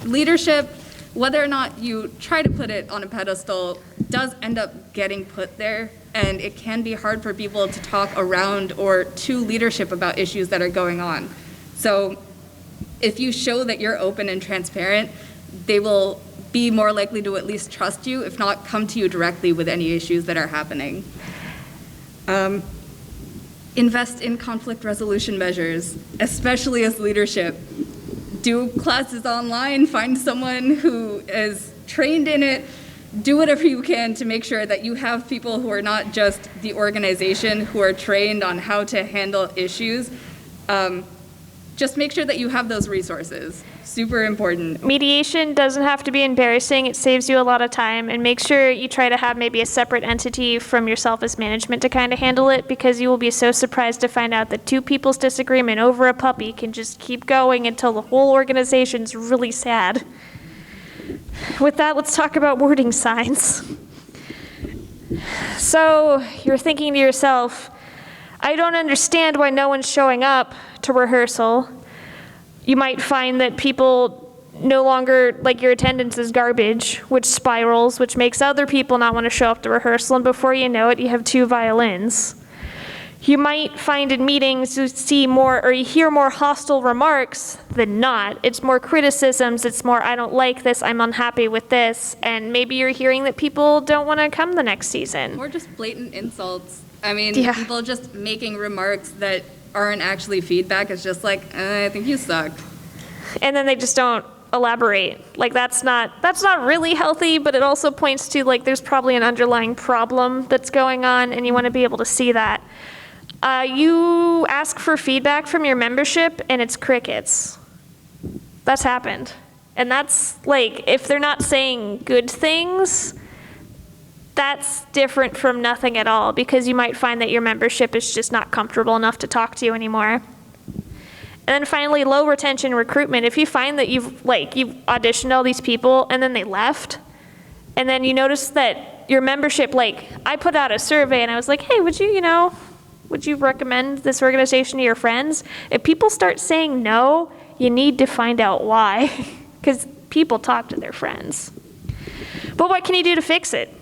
Leadership, whether or not you try to put it on a pedestal, does end up getting put there, and it can be hard for people to talk around or to leadership about issues that are going on. So if you show that you're open and transparent, they will be more likely to at least trust you, if not come to you directly with any issues that are happening. Invest in conflict resolution measures, especially as leadership. Do classes online, find someone who is trained in it, do whatever you can to make sure that you have people who are not just the organization, who are trained on how to handle issues. Just make sure that you have those resources. Super important. Mediation doesn't have to be embarrassing. It saves you a lot of time, and make sure you try to have maybe a separate entity from yourself as management to kind of handle it, because you will be so surprised to find out that two people's disagreement over a puppy can just keep going until the whole organization's really sad. With that, let's talk about wording signs. So you're thinking to yourself, I don't understand why no one's showing up to rehearsal. You might find that people no longer, like, your attendance is garbage, which spirals, which makes other people not want to show up to rehearsal, and before you know it, you have two violins. You might find in meetings you see more, or you hear more hostile remarks than not. It's more criticisms, it's more, I don't like this, I'm unhappy with this, and maybe you're hearing that people don't want to come the next season. Or just blatant insults. I mean, Yeah. people just making remarks that aren't actually feedback. It's just like, I think you suck. And then they just don't elaborate. Like, that's not really healthy, but it also points to, like, there's probably an underlying problem that's going on, and you want to be able to see that. You ask for feedback from your membership, and it's crickets. That's happened. And that's, like, if they're not saying good things, that's different from nothing at all, because you might find that your membership is just not comfortable enough to talk to you anymore. And then finally, low retention recruitment. If you find that you've auditioned all these people and then they left, and then you notice that your membership, like, I put out a survey and I was like, hey, would you recommend this organization to your friends? If people start saying no, you need to find out why, because people talk to their friends. But what can you do to fix it?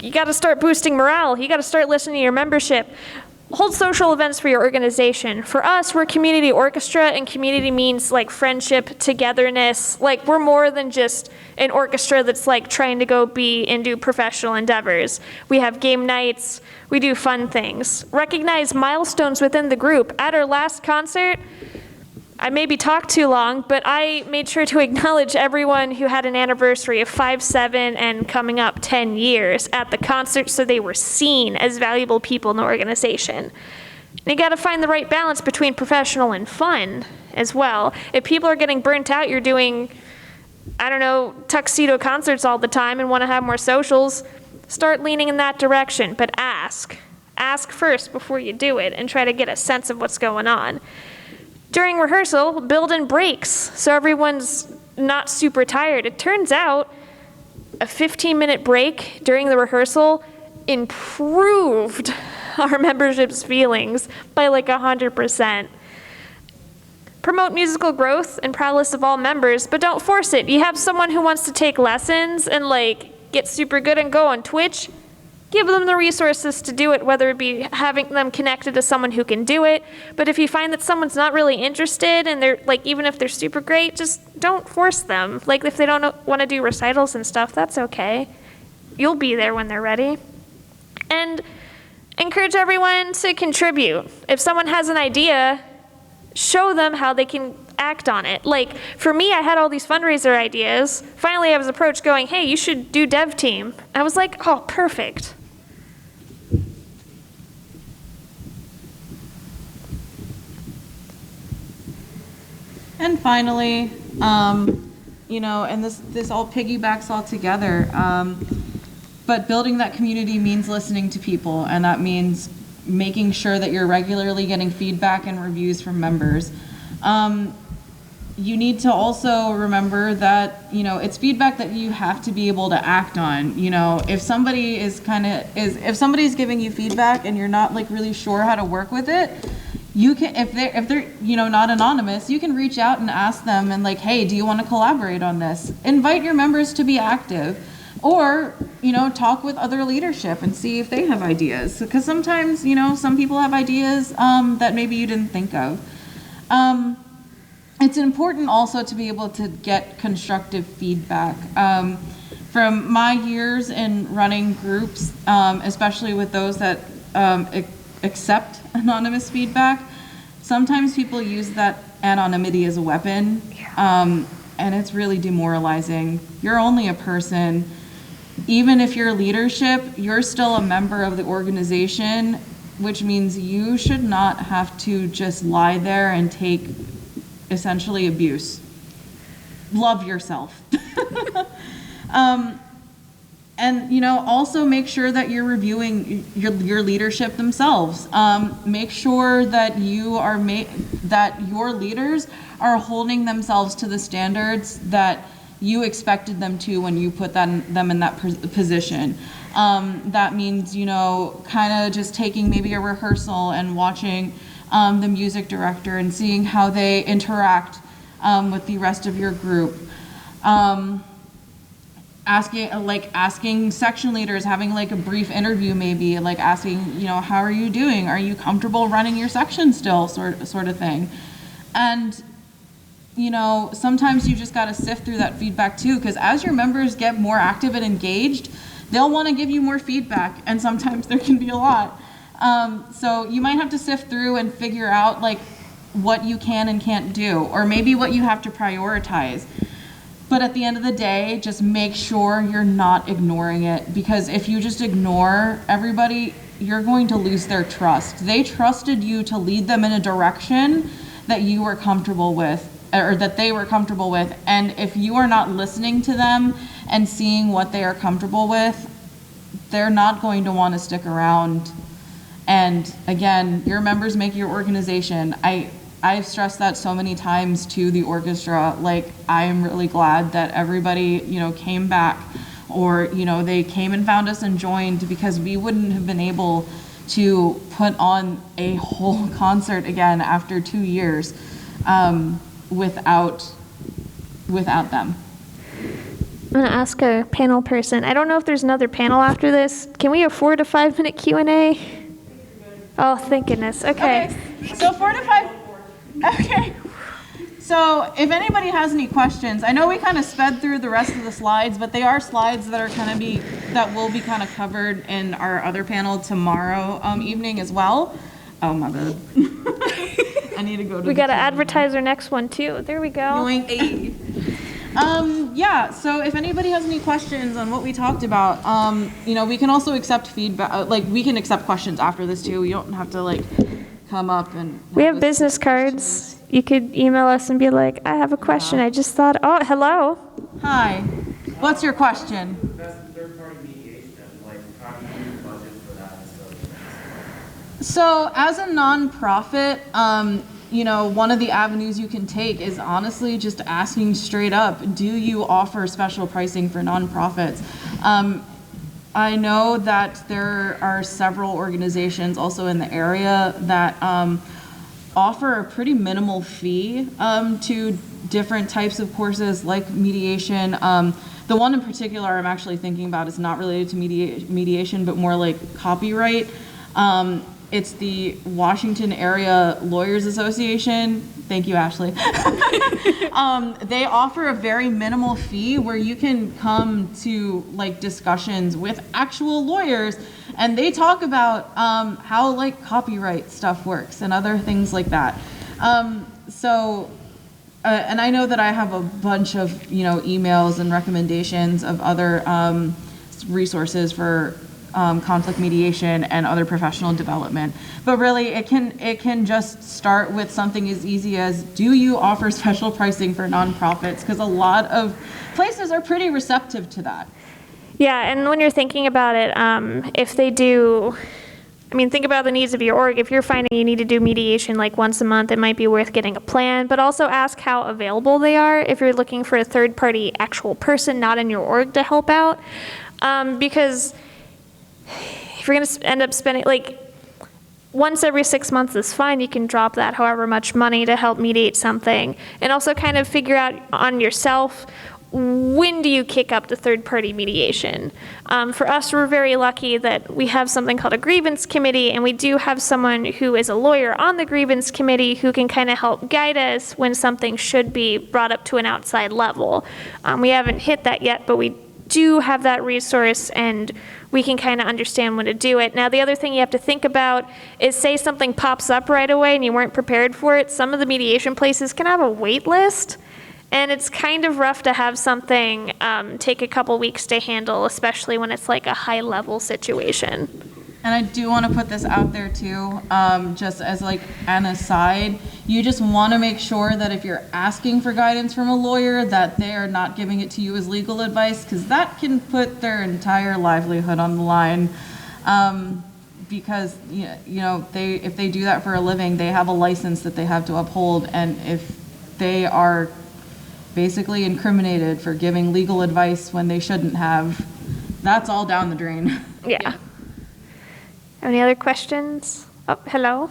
You got to start boosting morale. You got to start listening to your membership. Hold social events for your organization. For us, we're Community Orchestra, and community means, like, friendship, togetherness. Like, we're more than just an orchestra that's, like, trying to go be and do professional endeavors. We have game nights. We do fun things. Recognize milestones within the group. At our last concert, I maybe talked too long, but I made sure to acknowledge everyone who had an anniversary of 5, 7, and coming up 10 years at the concert, so they were seen as valuable people in the organization. And you got to find the right balance between professional and fun as well. If people are getting burnt out, you're doing, I don't know, tuxedo concerts all the time and want to have more socials, start leaning in that direction, but ask. Ask first before you do it, and try to get a sense of what's going on. During rehearsal, build in breaks so everyone's not super tired. It turns out a 15-minute break during the rehearsal improved our membership's feelings by like 100%. Promote musical growth and prowess of all members, but don't force it. You have someone who wants to take lessons and, like, get super good and go on Twitch, give them the resources to do it, whether it be having them connected to someone who can do it. But if you find that someone's not really interested, and they're, like, even if they're super great, just don't force them. Like, if they don't want to do recitals and stuff, that's okay. You'll be there when they're ready. And encourage everyone to contribute. If someone has an idea, show them how they can act on it. Like, for me, I had all these fundraiser ideas. Finally, I was approached going, hey, you should do dev team. I was like, oh, perfect. And finally, and this all piggybacks all together, but building that community means listening to people, and that means making sure that you're regularly getting feedback and reviews from members. you need to also remember that, it's feedback that you have to be able to act on. If somebody if somebody's giving you feedback and you're not like really sure how to work with it, you can, if they're not anonymous, you can reach out and ask them and like, hey, do you want to collaborate on this? Invite your members to be active, or talk with other leadership and see if they have ideas, because sometimes some people have ideas that maybe you didn't think of. It's important also to be able to get constructive feedback. From my years in running groups, especially with those that accept anonymous feedback, sometimes people use that anonymity as a weapon, and it's really demoralizing. You're only a person. Even if you're leadership, you're still a member of the organization, which means you should not have to just lie there and take essentially abuse. Love yourself. And also make sure that you're reviewing your leadership themselves. Make sure that that your leaders are holding themselves to the standards that you expected them to when you put them in that position. That means kind of just taking maybe a rehearsal and watching the music director and seeing how they interact with the rest of your group. Asking section leaders, having like a brief interview, maybe like asking, how are you doing? Are you comfortable running your section still, sort of thing. And sometimes you just got to sift through that feedback too, because as your members get more active and engaged, they'll want to give you more feedback, and sometimes there can be a lot. So you might have to sift through and figure out like what you can and can't do, or maybe what you have to prioritize. But at the end of the day, just make sure you're not ignoring it, because if you just ignore everybody, you're going to lose their trust. They trusted you to lead them in a direction that you were comfortable with, or that they were comfortable with. And if you are not listening to them and seeing what they are comfortable with, they're not going to want to stick around. And again, your members make your organization. I've stressed that so many times to the orchestra. Like, I am really glad that everybody, came back, or, they came and found us and joined, because we wouldn't have been able to put on a whole concert again after 2 years without them. I'm going to ask a panel person. I don't know if there's another panel after this. Can we afford a 5-minute Q&A? Oh, thank goodness. Okay. So 4 to 5. Okay. So if anybody has any questions, I know we kind of sped through the rest of the slides, but they are slides that will be kind of covered in our other panel tomorrow evening as well. Oh, my bad. I need to go to. We got to advertise our next one too. There we go. Yeah, so if anybody has any questions on what we talked about, we can also accept feedback, we can accept questions after this too. You don't have to come up and. We have business cards. You could email us and be like, I have a question. I just thought, oh, hello. Hi, what's your question? That's third-party mediation, how do you use budget for that and stuff? So as a nonprofit, one of the avenues you can take is honestly just asking straight up, do you offer special pricing for nonprofits? I know that there are several organizations also in the area that offer a pretty minimal fee to different types of courses like mediation. The one in particular I'm actually thinking about is not related to mediation, but more like copyright. It's the Washington Area Lawyers Association. Thank you, Ashley. They offer a very minimal fee where you can come to discussions with actual lawyers, and they talk about how copyright stuff works and other things like that. And I know that I have a bunch of emails and recommendations of other resources for conflict mediation and other professional development. But really, it can just start with something as easy as, do you offer special pricing for nonprofits? Because a lot of places are pretty receptive to that. Yeah, and when you're thinking about it, if they do, I mean, think about the needs of your org. If you're finding you need to do mediation like once a month, it might be worth getting a plan, but also ask how available they are if you're looking for a third-party actual person not in your org to help out. Because if you're going to end up spending, like, once every 6 months is fine, you can drop that however much money to help mediate something. And also kind of figure out on yourself, when do you kick up the third-party mediation? For us, we're very lucky that we have something called a grievance committee, and we do have someone who is a lawyer on the grievance committee who can kind of help guide us when something should be brought up to an outside level. We haven't hit that yet, but we do have that resource, and we can kind of understand when to do it. Now, the other thing you have to think about is, say something pops up right away and you weren't prepared for it, some of the mediation places can have a wait list. And it's kind of rough to have something take a couple weeks to handle, especially when it's like a high-level situation. And I do want to put this out there too, just as like an aside, you just want to make sure that if you're asking for guidance from a lawyer, that they are not giving it to you as legal advice, because that can put their entire livelihood on the line. Because if they do that for a living, they have a license that they have to uphold, and if they are basically incriminated for giving legal advice when they shouldn't have, that's all down the drain. Yeah. Any other questions? Oh, hello.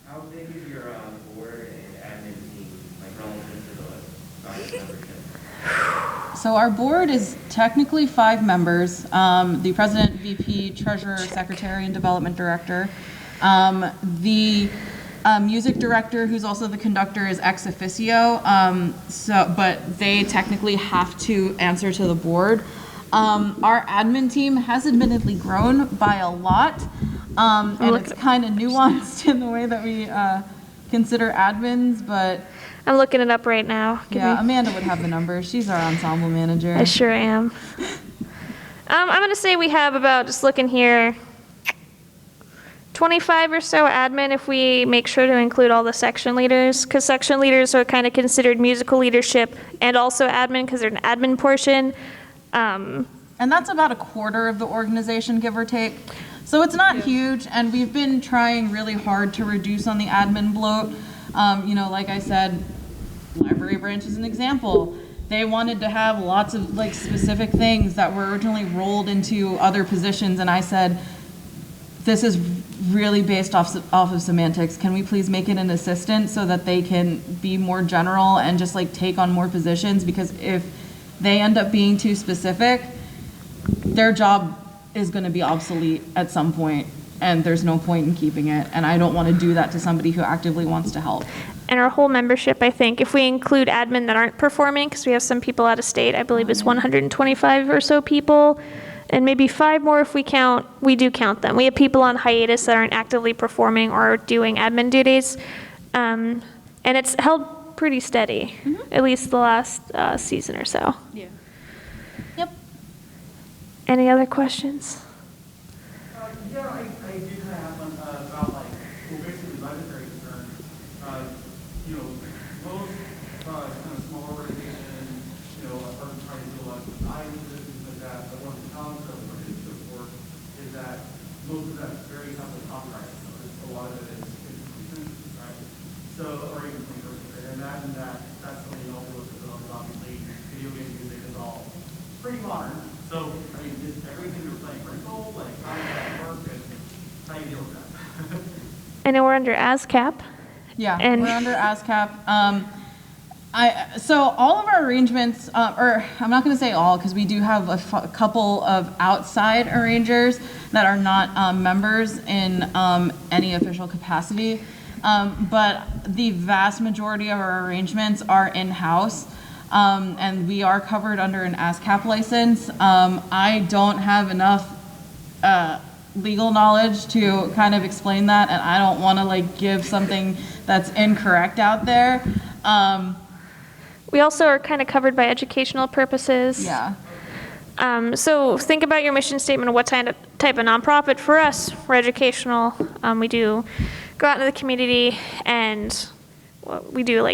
How big is your board and admin team, like relative to the size membership? So our board is technically 5 members, the president, VP, treasurer, secretary, and development director. The music director, who's also the conductor, is ex officio, but they technically have to answer to the board. Our admin team has admittedly grown by a lot, and it's kind of nuanced in the way that we consider admins, but I'm looking it up right now. yeah, Amanda would have the numbers. She's our ensemble manager. I sure am. I'm going to say we have about, just looking here, 25 or so admin if we make sure to include all the section leaders, because section leaders are kind of considered musical leadership and also admin because they're an admin portion. And that's about a quarter of the organization, give or take. So it's not huge, and we've been trying really hard to reduce on the admin bloat. Like I said, library branch is an example. They wanted to have lots of like specific things that were originally rolled into other positions, and I said, this is really based off of semantics. Can we please make it an assistant so that they can be more general and just like take on more positions? Because if they end up being too specific, their job is going to be obsolete at some point, and there's no point in keeping it. And I don't want to do that to somebody who actively wants to help. And our whole membership, I think, if we include admin that aren't performing, because we have some people out of state, I believe it's 125 or so people, and maybe 5 more if we do count them. We have people on hiatus that aren't actively performing or doing admin duties, and it's held pretty steady, at least the last season or so. Yeah. Yep. Any other questions? I do kind of have one about basically budgetary concerns. Most kind of small organizations, are trying to do a lot of items and things like that. But one of the challenges of participant work is that most of that's very heavily copyrighted. So a lot of it is right? So, or even I imagine that's something you all do with the obviously video game music is all pretty modern. So, is everything you're playing critical? Like, how does that work, and how do you deal with that? I know we're under ASCAP. Yeah, And- we're under ASCAP. So all of our arrangements, or I'm not going to say all, because we do have a couple of outside arrangers that are not members in any official capacity. But the vast majority of our arrangements are in-house. And we are covered under an ASCAP license. I don't have enough legal knowledge to kind of explain that, and I don't want to give something that's incorrect out there. We also are kind of covered by educational purposes. Yeah. So think about your mission statement of what type of nonprofit. For us, we're educational. We do go out into the community, and we do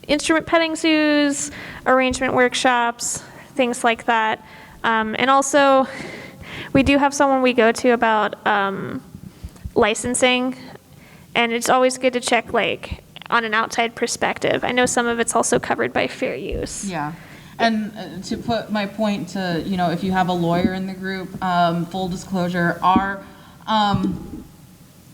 instrument petting zoos, arrangement workshops, things like that. And also, we do have someone we go to about licensing, and it's always good to check like on an outside perspective. I know some of it's also covered by fair use. Yeah. And to put my point to, if you have a lawyer in the group, full disclosure,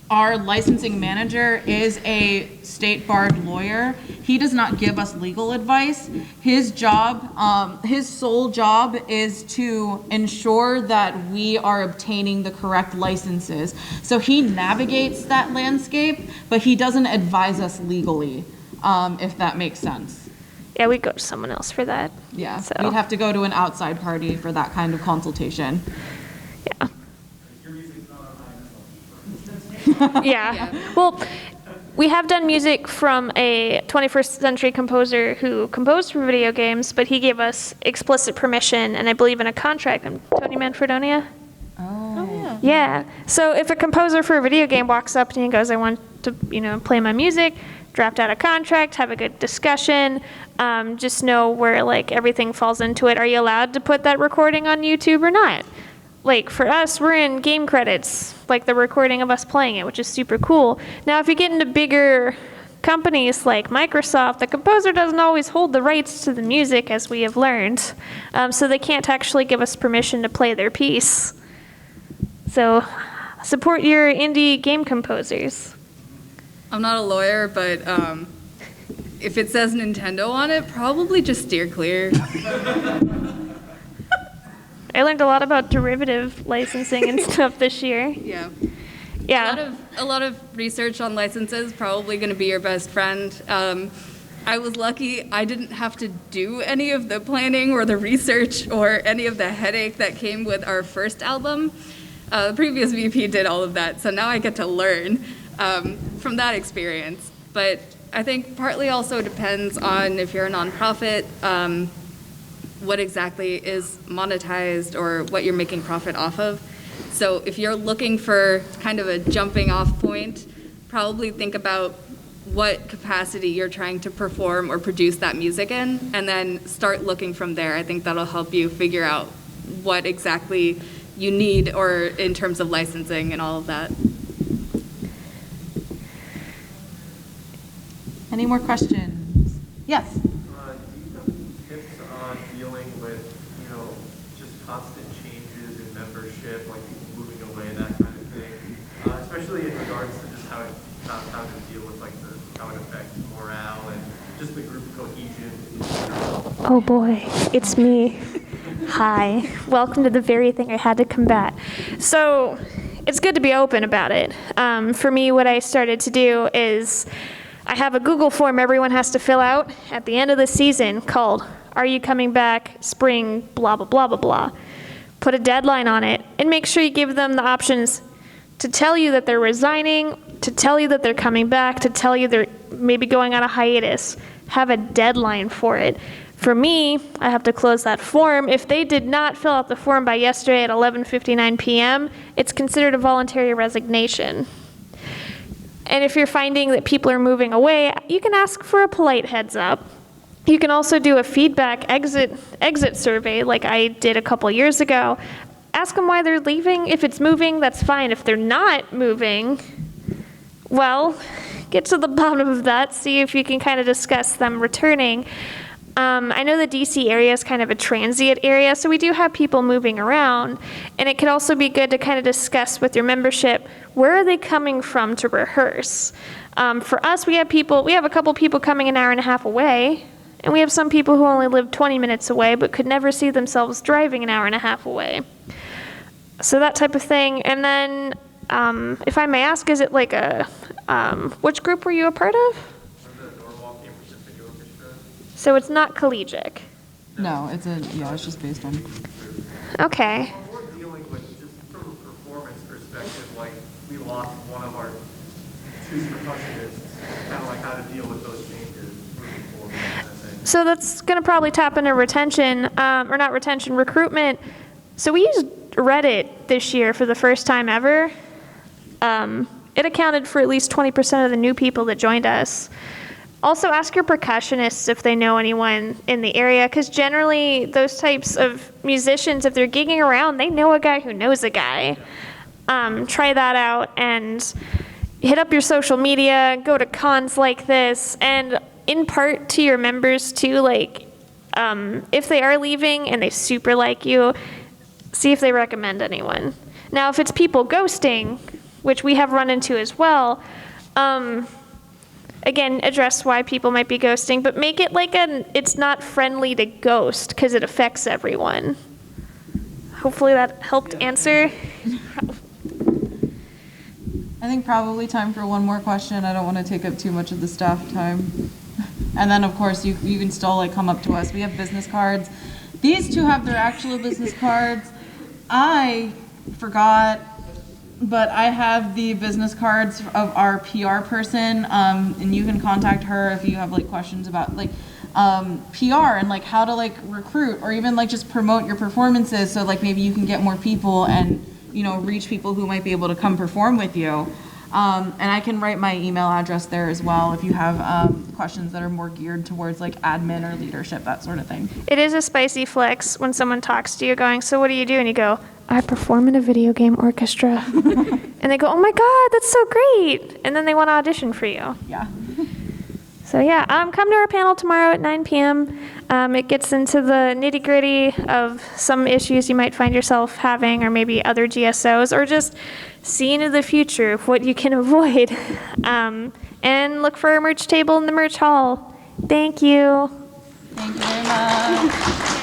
our licensing manager is a state barred lawyer. He does not give us legal advice. His job, his sole job is to ensure that we are obtaining the correct licenses. So he navigates that landscape, but he doesn't advise us legally, if that makes sense. Yeah, we go to someone else for that. Yeah, So, we'd have to go to an outside party for that kind of consultation. yeah. Your music's not on my Yeah. Well, we have done music from a 21st century composer who composed for video games, but he gave us explicit permission, and I believe in a contract. Tony Manfredonia? Oh, Yeah. So if a composer for a video game walks up to me and goes, I want to, play my music, draft out a contract, have a good discussion, just know where like everything falls into it. Are you allowed to put that recording on YouTube or not? Like for us, we're in game credits, like the recording of us playing it, which is super cool. Now, if you get into bigger companies like Microsoft, the composer doesn't always hold the rights to the music, as we have learned. So they can't actually give us permission to play their piece. So support your indie game composers. I'm not a lawyer, but if it says Nintendo on it, probably just steer clear. I learned a lot about derivative licensing and stuff this year. Yeah. Yeah. A lot of research on licenses, probably going to be your best friend. I was lucky I didn't have to do any of the planning or the research or any of the headache that came with our first album. The previous VP did all of that, so now I get to learn from that experience. But I think partly also depends on if you're a nonprofit, what exactly is monetized or what you're making profit off of. So if you're looking for kind of a jumping off point, probably think about what capacity you're trying to perform or produce that music in, and then start looking from there. I think that'll help you figure out what exactly you need or in terms of licensing and all of that. Any more questions? Yes. Do you have tips on dealing with, just constant changes in membership, like people moving away, that kind of thing, especially in regards to just how to deal with how it affects morale and just the group cohesion? Oh boy, it's me. Hi. Welcome to the very thing I had to combat. So it's good to be open about it. For me, what I started to do is I have a Google form everyone has to fill out at the end of the season called, Are You Coming Back? Spring, blah, blah, blah, blah, blah. Put a deadline on it and make sure you give them the options to tell you that they're resigning, to tell you that they're coming back, to tell you they're maybe going on a hiatus. Have a deadline for it. For me, I have to close that form. If they did not fill out the form by yesterday at 11:59 p.m., it's considered a voluntary resignation. And if you're finding that people are moving away, you can ask for a polite heads up. You can also do a feedback exit survey like I did a couple years ago. Ask them why they're leaving. If it's moving, that's fine. If they're not moving, well, get to the bottom of that. See if you can kind of discuss them returning. I know the DC area is kind of a transient area, so we do have people moving around. And it could also be good to kind of discuss with your membership, where are they coming from to rehearse? For us, we have a couple people coming an hour and a half away, and we have some people who only live 20 minutes away but could never see themselves driving an hour and a half away. So that type of thing. And then, if I may ask, is it like which group were you a part of? So it's not collegiate. No, it's just based on. Okay. We're dealing with, just from a performance perspective, like we lost one of our two percussionists, kind of like how to deal with those changes moving forward. Kind of thing. So that's going to probably tap into retention, or not retention, recruitment. So we used Reddit this year for the first time ever. It accounted for at least 20% of the new people that joined us. Also, ask your percussionists if they know anyone in the area, because generally those types of musicians, if they're gigging around, they know a guy who knows a guy. try that out and hit up your social media, go to cons like this, and impart to your members too, like if they are leaving and they super like you, see if they recommend anyone. Now, if it's people ghosting, which we have run into as well, again, address why people might be ghosting, but make it like it's not friendly to ghost because it affects everyone. Hopefully that helped answer. I think probably time for one more question. I don't want to take up too much of the staff time. And then, of course, you can still like come up to us. We have business cards. These two have their actual business cards. I forgot, but I have the business cards of our PR person, and you can contact her if you have like questions about like PR and like how to like recruit or even like just promote your performances. So like maybe you can get more people and reach people who might be able to come perform with you. And I can write my email address there as well if you have questions that are more geared towards like admin or leadership, that sort of thing. It is a spicy flex when someone talks to you going, so what do you do? And you go, I perform in a video game orchestra. And they go, oh my God, that's so great. And then they want to audition for you. Yeah. So yeah, come to our panel tomorrow at 9 p.m. It gets into the nitty gritty of some issues you might find yourself having, or maybe other GSOs, or just seeing into the future of what you can avoid. And look for our merch table in the merch hall. Thank you. Thank you very much.